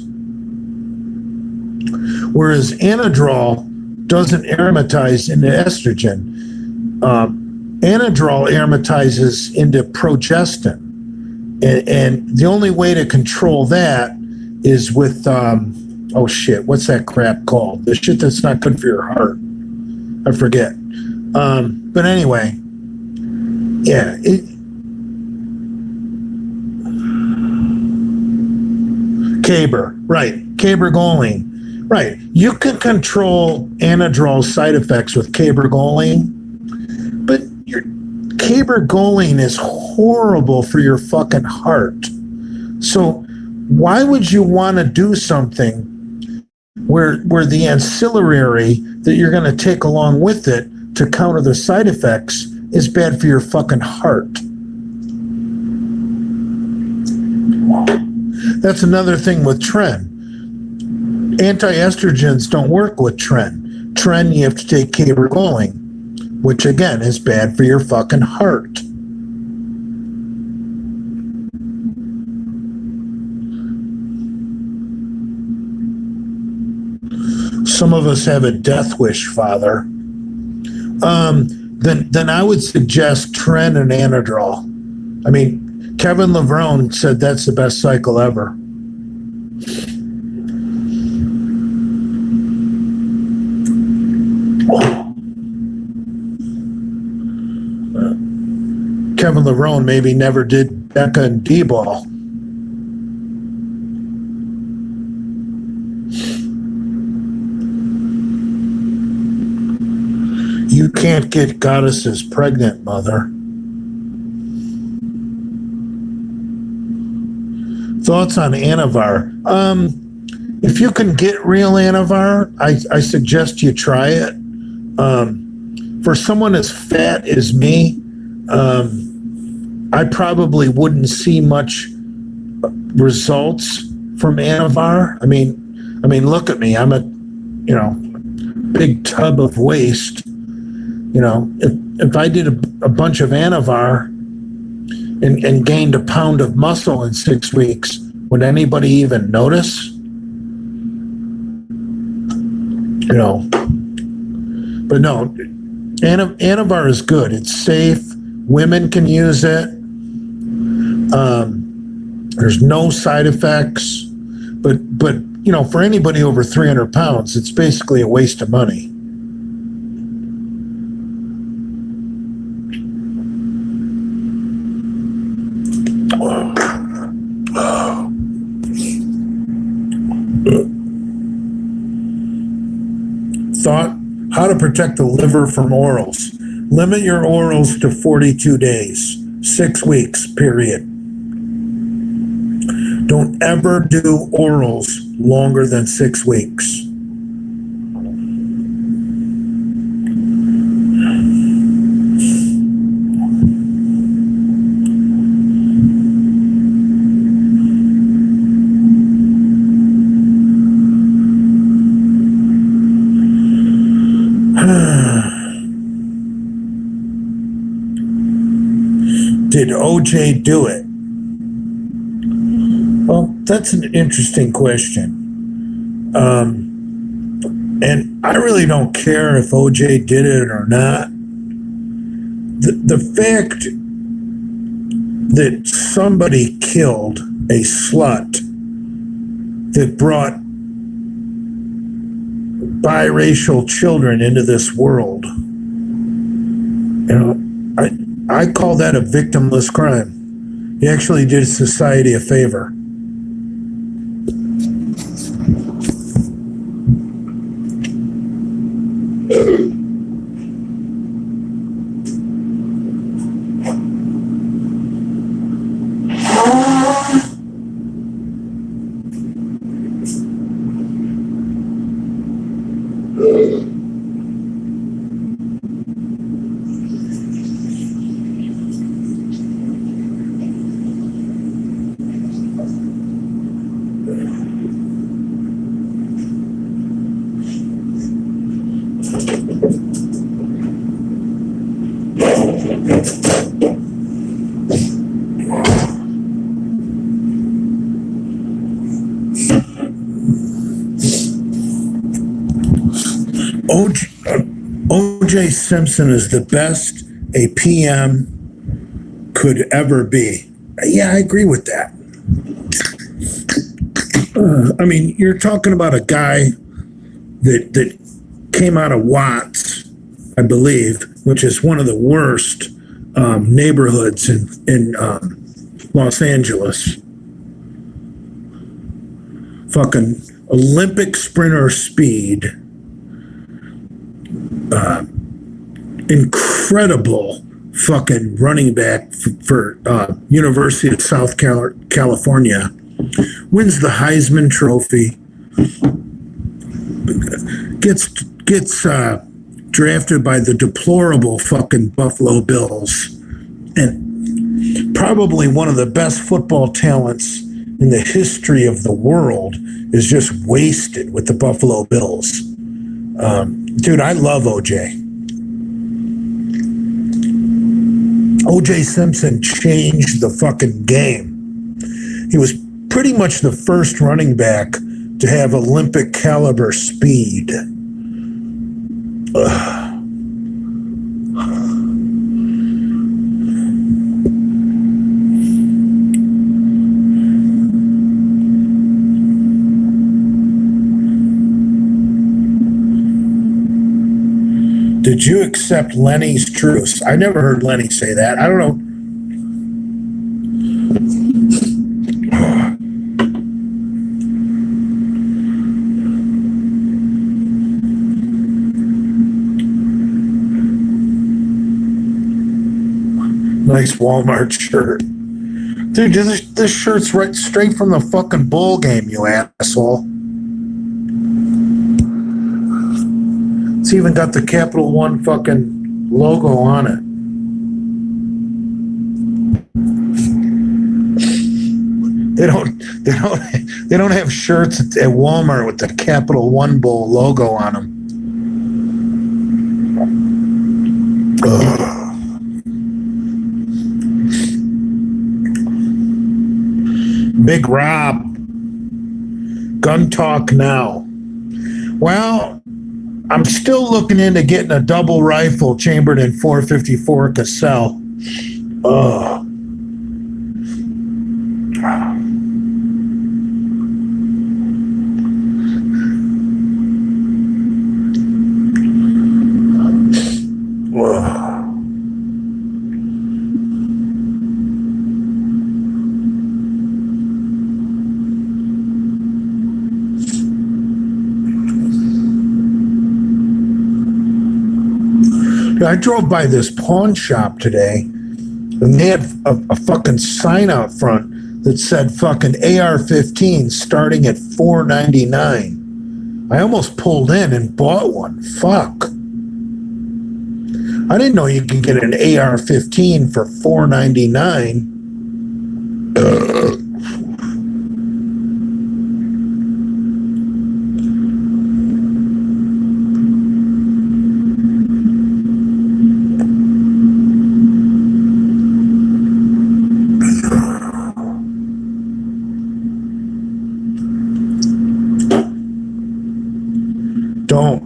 whereas Anadrol doesn't aromatize into estrogen. Anadrol aromatizes into progestin, and the only way to control that is with oh shit, what's that crap called? The shit that's not good for your heart. I forget. But anyway, yeah. Caber, right. Cabergoline. Right. You can control Anadrol's side effects with Cabergoline, but cabergoline is horrible for your fucking heart. So why would you want to do something where the ancillary that you're going to take along with it to counter the side effects is bad for your fucking heart? That's another thing with Tren. Anti-estrogens don't work with Tren. Tren, you have to take cabergoline, which again is bad for your fucking heart. Some of us have a death wish, Father. Then I would suggest Tren and Anadrol. I mean, Kevin Levrone said that's the best cycle ever. Kevin Levrone maybe never did Becca and D-ball. You can't get goddesses pregnant, mother. Thoughts on Anavar? If you can get real Anavar, I suggest you try it. For someone as fat as me, I probably wouldn't see much results from Anavar. I mean, look at me. I'm a, big tub of waste. If I did a bunch of Anavar and gained a pound of muscle in 6 weeks, would anybody even notice? But no, Anavar is good. It's safe. Women can use it. There's no side effects. But for anybody over 300 pounds, it's basically a waste of money. Thought, how to protect the liver from orals. Limit your orals to 42 days, 6 weeks, period. Don't ever do orals longer than 6 weeks. Did OJ do it? Well, that's an interesting question. And I really don't care if OJ did it or not. The fact that somebody killed a slut that brought biracial children into this world, I call that a victimless crime. He actually did society a favor. O.J. Simpson is the best a PM could ever be. Yeah, I agree with that. You're talking about a guy that came out of Watts, I believe, which is one of the worst neighborhoods in Los Angeles. Fucking Olympic sprinter speed. Incredible fucking running back for University of South California, wins the Heisman Trophy, gets drafted by the deplorable fucking Buffalo Bills, and probably one of the best football talents in the history of the world is just wasted with the Buffalo Bills. Dude, I love OJ. OJ Simpson changed the fucking game. He was pretty much the first running back to have Olympic caliber speed. Did you accept Lenny's truce? I never heard Lenny say that. I don't know. Nice Walmart shirt. Dude, this shirt's right straight from the fucking bowl game, you asshole. It's even got the Capital One fucking logo on it. They don't have shirts at Walmart with the Capital One Bowl logo on them. Ugh. Big Rob. Gun talk now. Well, I'm still looking into getting a double rifle chambered in .454 Cassell. Ugh. I drove by this pawn shop today, and they had a fucking sign out front that said fucking AR-15 starting at $4.99. I almost pulled in and bought one. Fuck. I didn't know you could get an AR-15 for $4.99.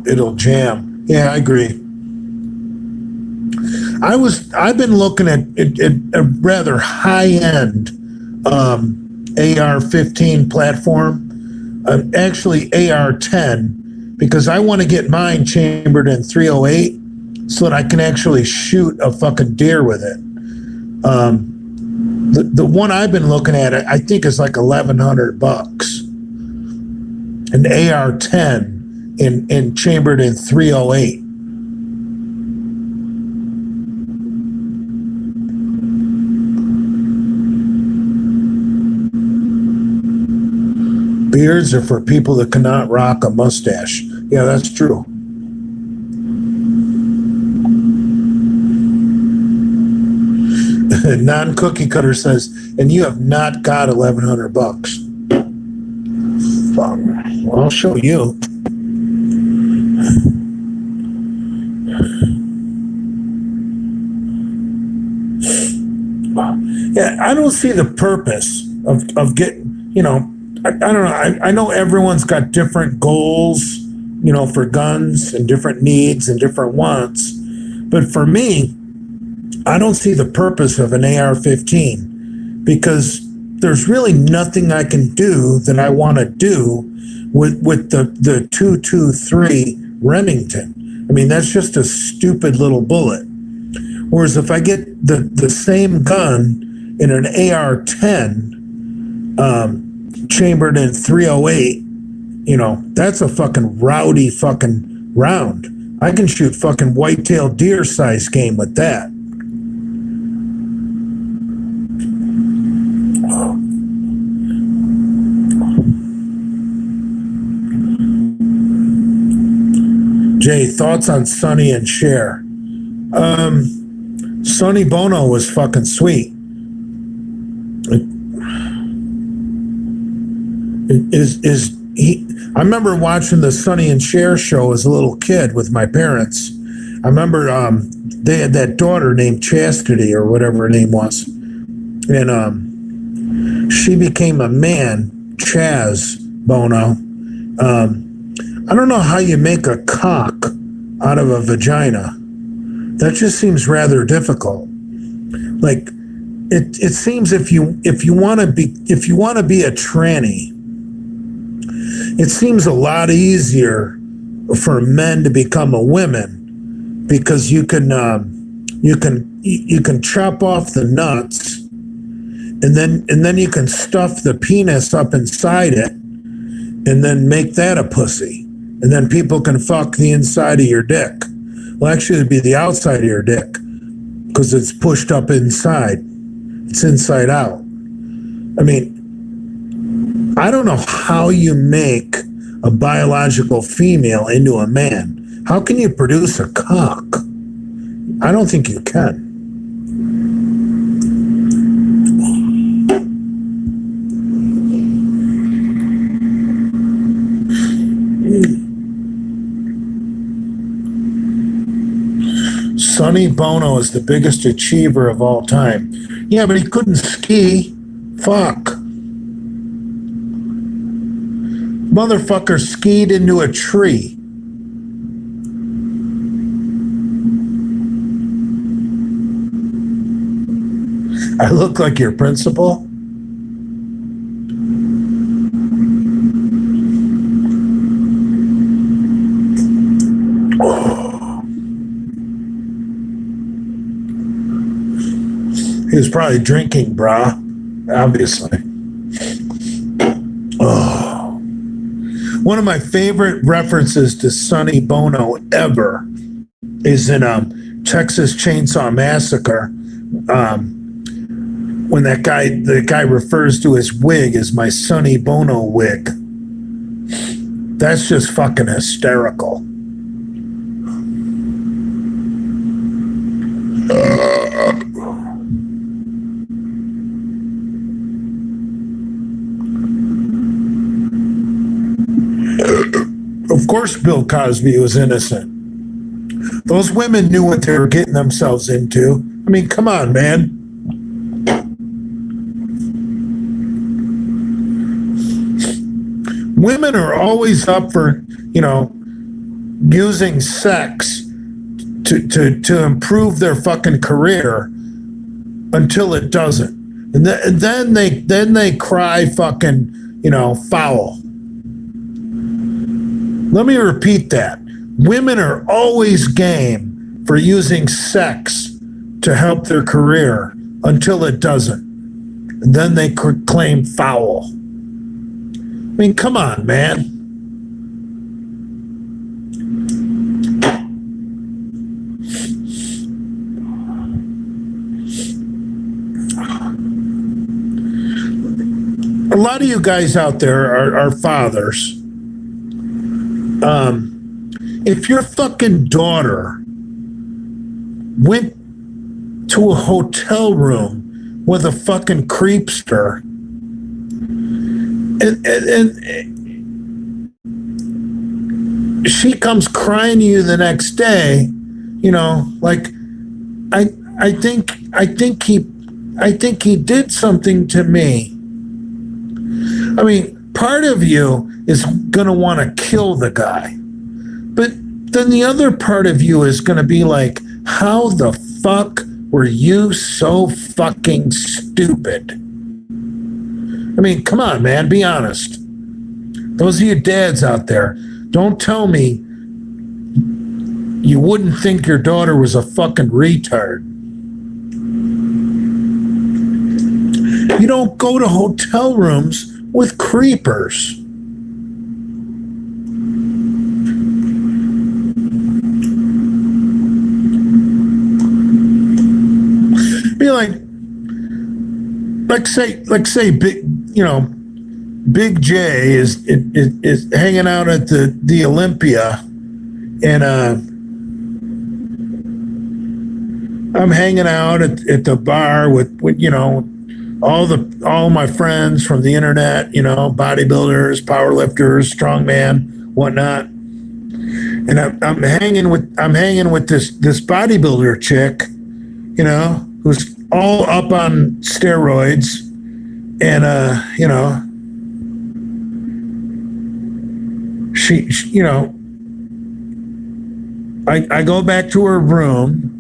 It'll jam. Yeah, I agree. I've been looking at a rather high-end AR-15 platform, actually AR-10, because I want to get mine chambered in .308 so that I can actually shoot a fucking deer with it. The one I've been looking at, I think, is like $1,100. An AR-10. In chambered in .308. Beards are for people that cannot rock a mustache. Yeah, that's true. Non-cookie cutter says, and you have not got $1,100. Fuck. Well, I'll show you. Yeah, I don't see the purpose of getting, I don't know. I know everyone's got different goals, for guns and different needs and different wants. But for me, I don't see the purpose of an AR-15 because there's really nothing I can do that I want to do with the 223 Remington. I mean, that's just a stupid little bullet. Whereas if I get the same gun in an AR-10 chambered in .308, that's a fucking rowdy fucking round. I can shoot fucking white-tailed deer size game with that. Jay, thoughts on Sonny and Cher? Sonny Bono was fucking sweet. I remember watching the Sonny and Cher show as a little kid with my parents. I remember they had that daughter named Chastity or whatever her name was, and she became a man, Chaz Bono. I don't know how you make a cock out of a vagina. That just seems rather difficult. Like it seems if you want to be a tranny, it seems a lot easier for men to become a woman because you can chop off the nuts and then you can stuff the penis up inside it and then make that a pussy. And then people can fuck the inside of your dick. Well, actually, it'd be the outside of your dick because it's pushed up inside. It's inside out. I mean, I don't know how you make a biological female into a man. How can you produce a cock? I don't think you can. Sonny Bono is the biggest achiever of all time. Yeah, but he couldn't ski. Fuck. Motherfucker skied into a tree. I look like your principal? He was probably drinking, brah. Obviously. Oh. One of my favorite references to Sonny Bono ever is in Texas Chainsaw Massacre. When the guy refers to his wig as my Sonny Bono wig. That's just fucking hysterical. Of course Bill Cosby was innocent. Those women knew what they were getting themselves into. I mean, come on, man. Women are always up for, using sex to improve their fucking career until it doesn't. And then they cry fucking, foul. Let me repeat that. Women are always game for using sex to help their career until it doesn't. And then they claim foul. I mean, come on, man. A lot of you guys out there are fathers. If your fucking daughter went to a hotel room with a fucking creepster and she comes crying to you the next day, like I think he did something to me. I mean, part of you is going to want to kill the guy. But then the other part of you is going to be like, how the fuck were you so fucking stupid? I mean, come on, man, be honest. Those of you dads out there, don't tell me you wouldn't think your daughter was a fucking retard. You don't go to hotel rooms with creepers. Be like say Big J is hanging out at the Olympia, And I'm hanging out at the bar with all my friends from the internet, bodybuilders, powerlifters, strongman, whatnot. And I'm hanging with this bodybuilder chick, who's all up on steroids, and she I go back to her room,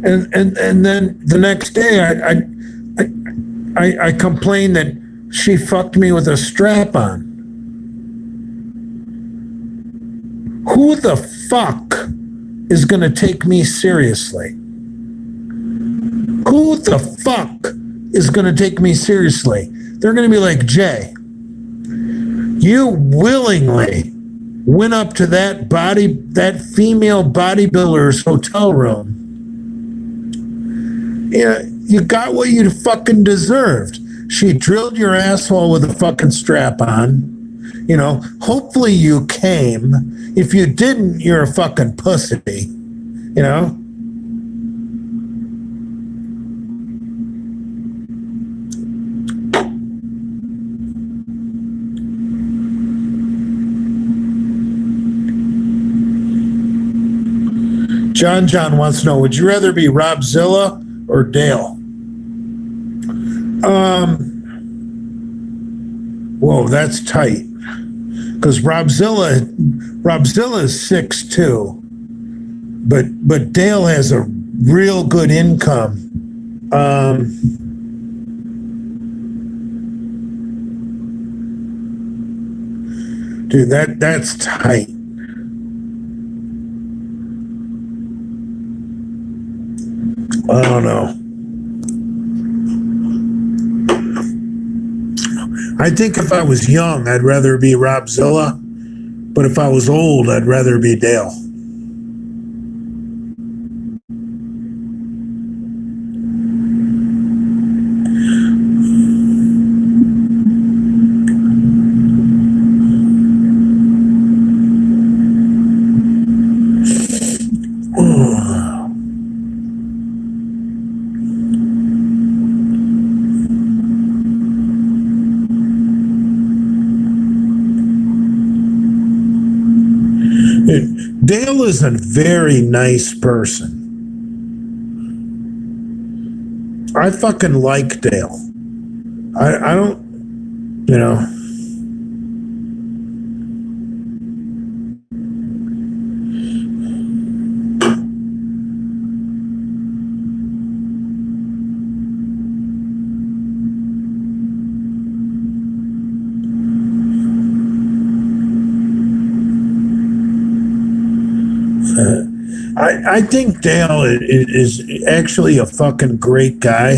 and then the next day I complain that she fucked me with a strap on. Who the fuck is going to take me seriously? Who the fuck is going to take me seriously? They're going to be like, Jay, you willingly went up to that female bodybuilder's hotel room. Yeah, you got what you fucking deserved. She drilled your asshole with a fucking strap on. Hopefully you came. If you didn't, you're a fucking pussy. John wants to know, would you rather be Robzilla or Dale? Whoa, that's tight. Because Robzilla is 6'2", but Dale has a real good income. Dude, that's tight. I don't know. I think if I was young, I'd rather be Robzilla, but if I was old, I'd rather be Dale. Dale is a very nice person. I fucking like Dale. I don't, I think Dale is actually a fucking great guy.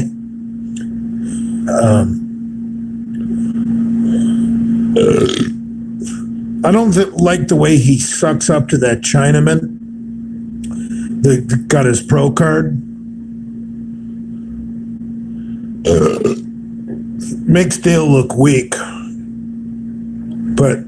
I don't like the way he sucks up to that Chinaman that got his pro card. Makes Dale look weak. But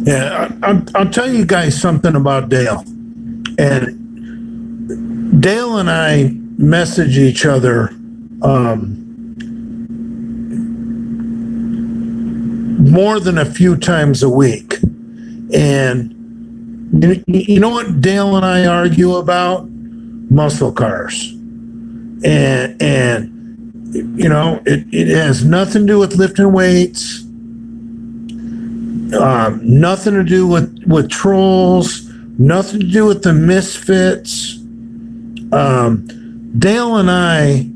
yeah, I'll tell you guys something about Dale. And Dale and I message each other more than a few times a week. And you know what Dale and I argue about? Muscle cars. And it has nothing to do with lifting weights. Nothing to do with trolls, nothing to do with the Misfits. Dale and I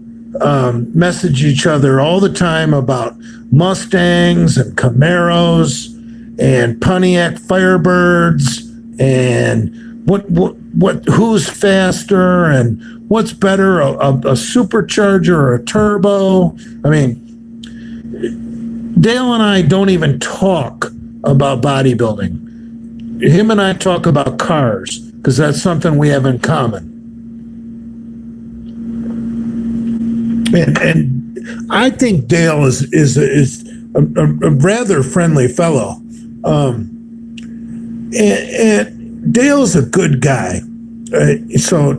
message each other all the time about Mustangs and Camaros and Pontiac Firebirds and who's faster and what's better, a supercharger or a turbo. I mean, Dale and I don't even talk about bodybuilding. Him and I talk about cars because that's something we have in common. And I think Dale is a rather friendly fellow. And Dale's a good guy. So,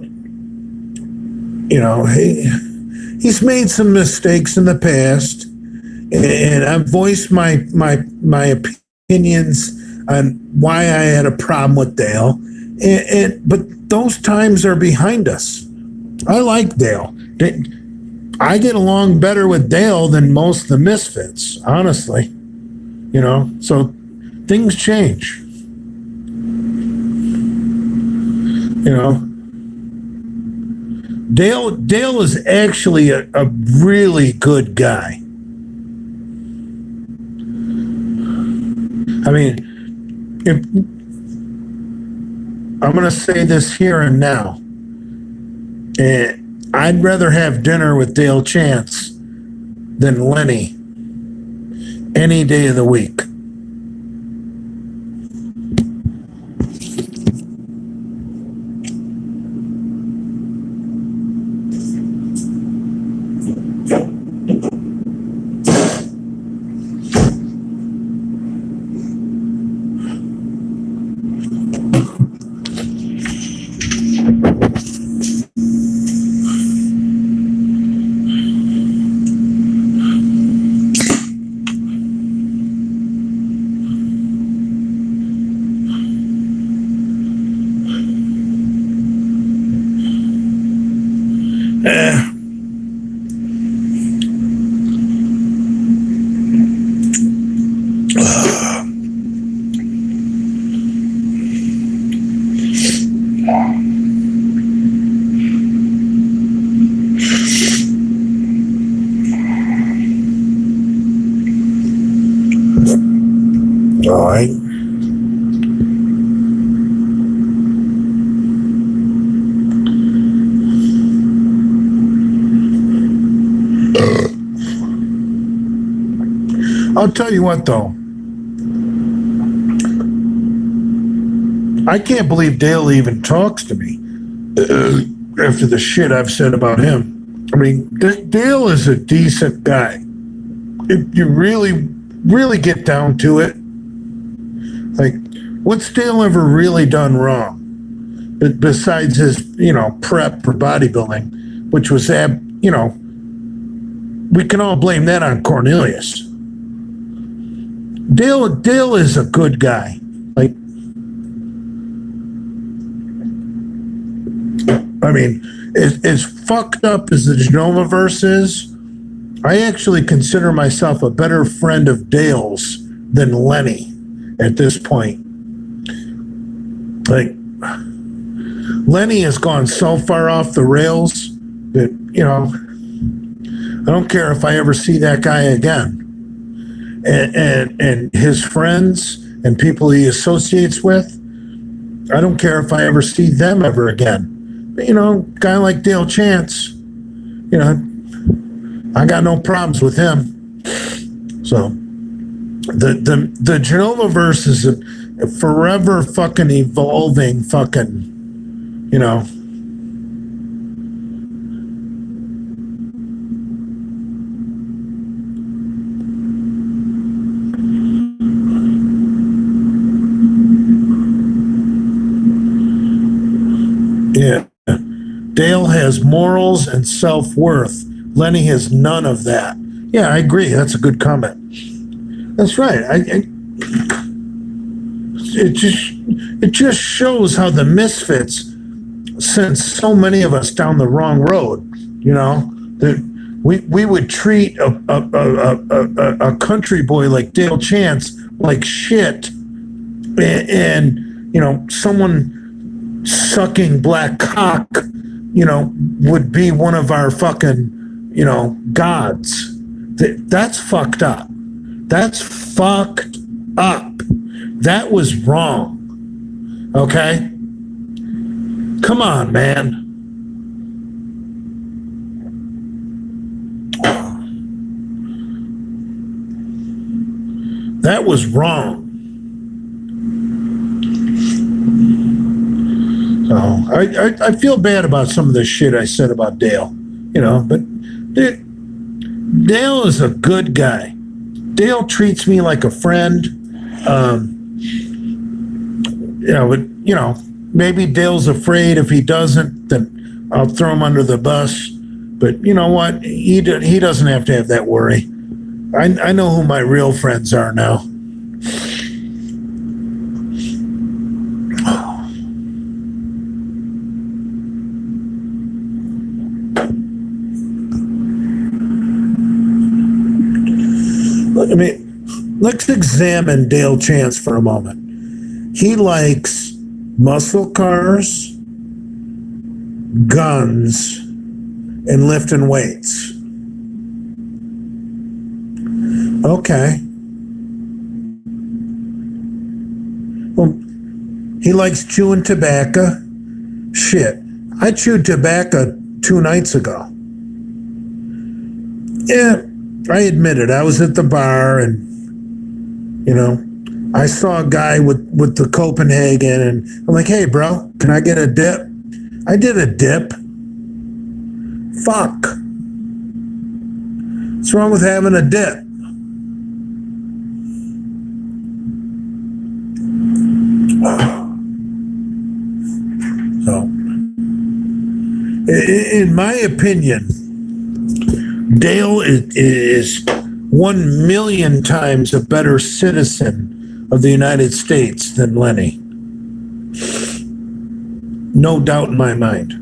you know, he's made some mistakes in the past, and I've voiced my opinions on why I had a problem with Dale. But those times are behind us. I like Dale. I get along better with Dale than most of the Misfits, honestly. You know, so things change. You know, Dale is actually a really good guy. I mean, if I'm going to say this here and now, and I'd rather have dinner with Dale Chance than Lenny any day of the week. All right. I'll tell you what, though. I can't believe Dale even talks to me after the shit I've said about him. I mean, Dale is a decent guy. If you really get down to it, like, what's Dale ever really done wrong? Besides his, prep for bodybuilding, which was, we can all blame that on Cornelius. Dale is a good guy. Like, I mean, as fucked up as the Genovaverse is, I actually consider myself a better friend of Dale's than Lenny at this point. Like, Lenny has gone so far off the rails that, I don't care if I ever see that guy again. And his friends and people he associates with, I don't care if I ever see them ever again. But, a guy like Dale Chance, I got no problems with him. So the Genovaverse is a forever fucking evolving fucking, Yeah. Dale has morals and self-worth. Lenny has none of that. Yeah, I agree. That's a good comment. That's right. It just shows how the Misfits sent so many of us down the wrong road. That we would treat a country boy like Dale Chance like shit, and someone sucking black cock would be one of our fucking, gods. That's fucked up. That's fucked up. That was wrong. Okay? Come on, man. That was wrong. So I feel bad about some of the shit I said about Dale, but Dale is a good guy. Dale treats me like a friend. Maybe Dale's afraid if he doesn't, then I'll throw him under the bus. But you know what? He doesn't have to have that worry. I know who my real friends are now. I mean, let's examine Dale Chance for a moment. He likes muscle cars, guns, and lifting weights. Okay. Well, he likes chewing tobacco. Shit. I chewed tobacco 2 nights ago. Yeah, I admit it. I was at the bar and, I saw a guy with the Copenhagen and I'm like, hey, bro, can I get a dip? I did a dip. Fuck. What's wrong with having a dip? So, in my opinion, Dale is 1 million times a better citizen of the United States than Lenny. No doubt in my mind.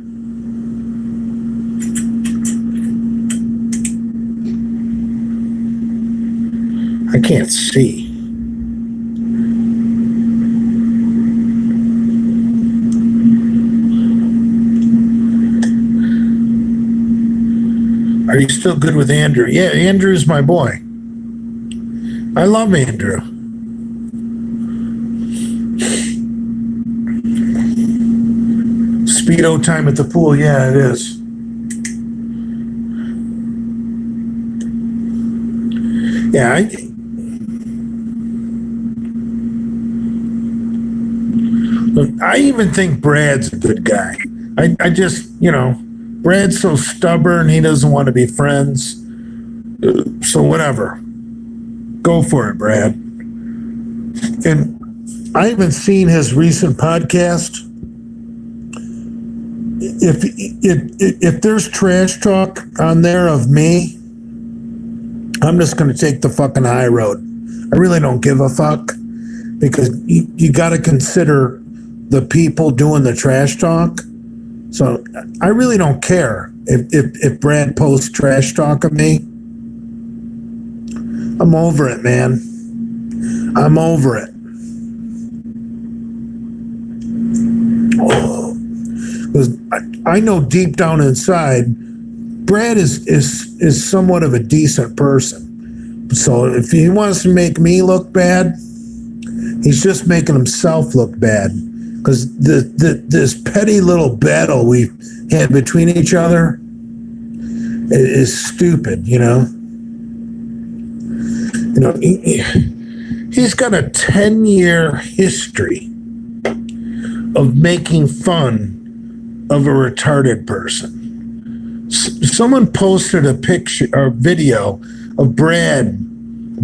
I can't see. Are you still good with Andrew? Yeah, Andrew's my boy. I love Andrew. Speedo time at the pool. Yeah, it is. Yeah, I even think Brad's a good guy. I just, Brad's so stubborn, he doesn't want to be friends. So whatever. Go for it, Brad. And I haven't seen his recent podcast. If there's trash talk on there of me, I'm just going to take the fucking high road. I really don't give a fuck because you got to consider the people doing the trash talk. So I really don't care if Brad posts trash talk of me. I'm over it, man. I'm over it. Because I know deep down inside, Brad is somewhat of a decent person. So if he wants to make me look bad, he's just making himself look bad. Because this petty little battle we had between each other is stupid, He's got a 10-year history of making fun of a retarded person. Someone posted a picture or video of Brad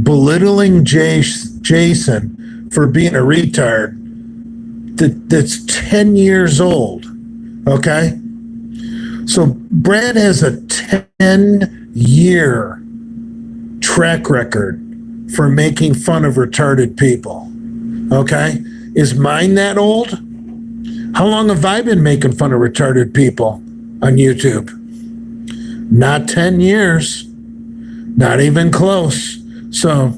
belittling Jason for being a retard that's 10 years old, okay? So Brad has a 10-year track record for making fun of retarded people, okay? Is mine that old? How long have I been making fun of retarded people on YouTube? Not 10 years. Not even close. So,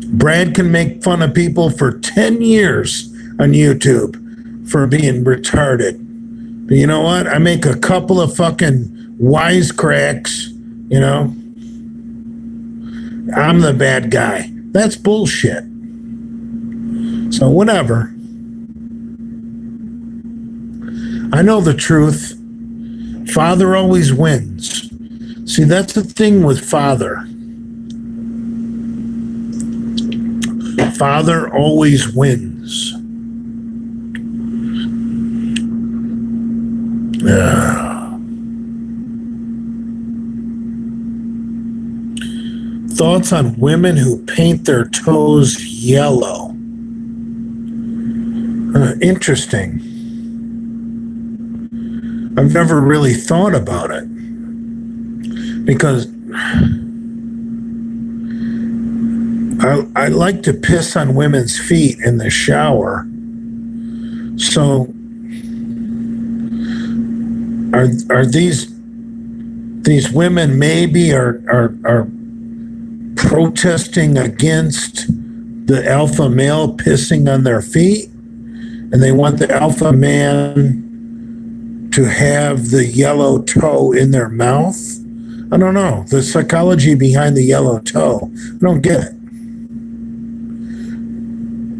Brad can make fun of people for 10 years on YouTube for being retarded. But you know what? I make a couple of fucking wisecracks, you know. I'm the bad guy. That's bullshit. So whatever. I know the truth. Father always wins. See, that's the thing with Father. Father always wins. Thoughts on women who paint their toes yellow. Interesting. I've never really thought about it because I like to piss on women's feet in the shower. So are these women maybe are protesting against the alpha male pissing on their feet, and they want the alpha man to have the yellow toe in their mouth? I don't know. The psychology behind the yellow toe, I don't get it.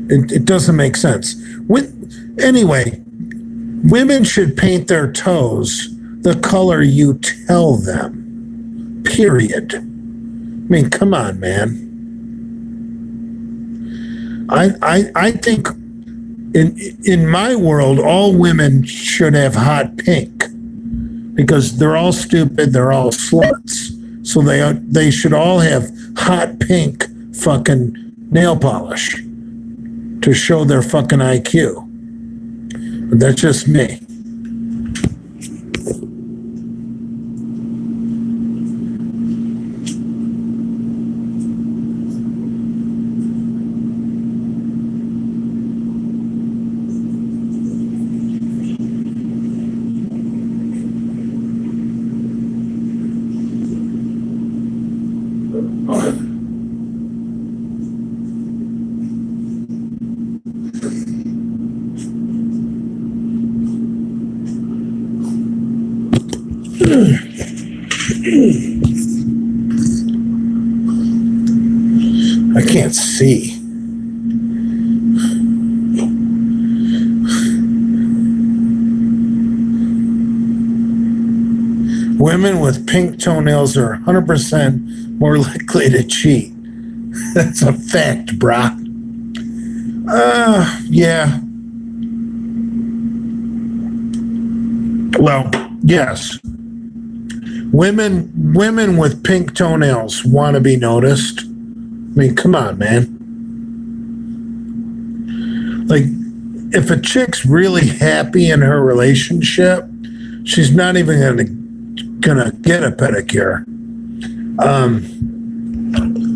It doesn't make sense. Anyway, women should paint their toes the color you tell them. Period. I mean, come on, man. I think in my world, all women should have hot pink because they're all stupid, they're all sluts. So they should all have hot pink fucking nail polish to show their fucking IQ. But that's just me. I can't see. Women with pink toenails are 100% more likely to cheat. That's a fact, brah. Yeah. Well, yes. Women with pink toenails want to be noticed. I mean, come on, man. Like, if a chick's really happy in her relationship, she's not even gonna get a pedicure.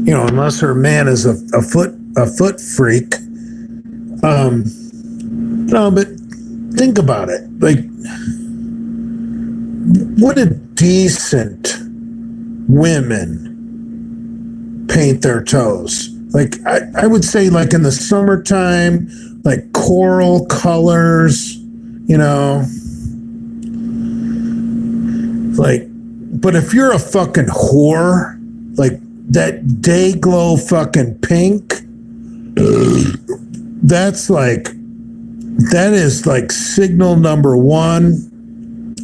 You know, unless her man is a foot freak. No, but think about it. Like, what a decent women paint their toes. Like, I would say, like, in the summertime, like coral colors, you know. Like, but if you're a fucking whore, like that day glow fucking pink, that is like signal number one.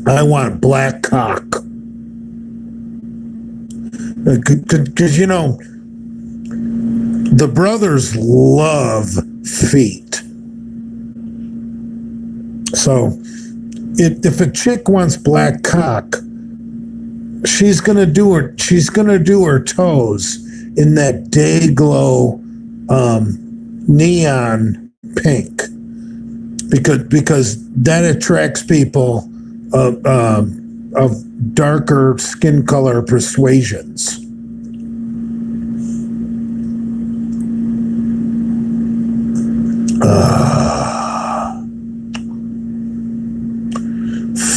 I want black cock. Because, you know, the brothers love feet. So if a chick wants black cock, she's gonna do her toes in that day glow neon pink, because that attracts people of darker skin color persuasions.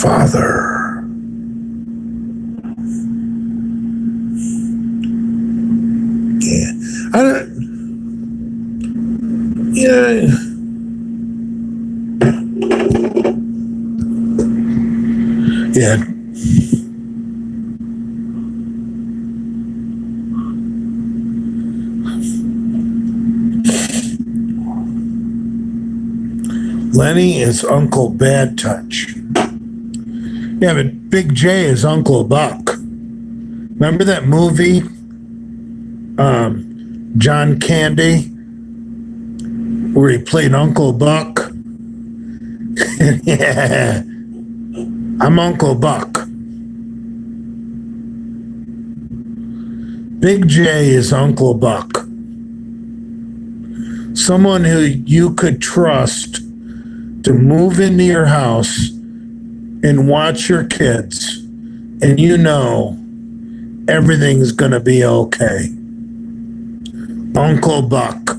Father. Yeah. I don't. Yeah. did. Lenny is Uncle Bad Touch. Yeah, but Big J is Uncle Buck. Remember that movie, John Candy, where he played Uncle Buck? Yeah, I'm Uncle Buck. Big J is Uncle Buck. Someone who you could trust to move into your house and watch your kids, and you know everything's going to be okay. Uncle Buck.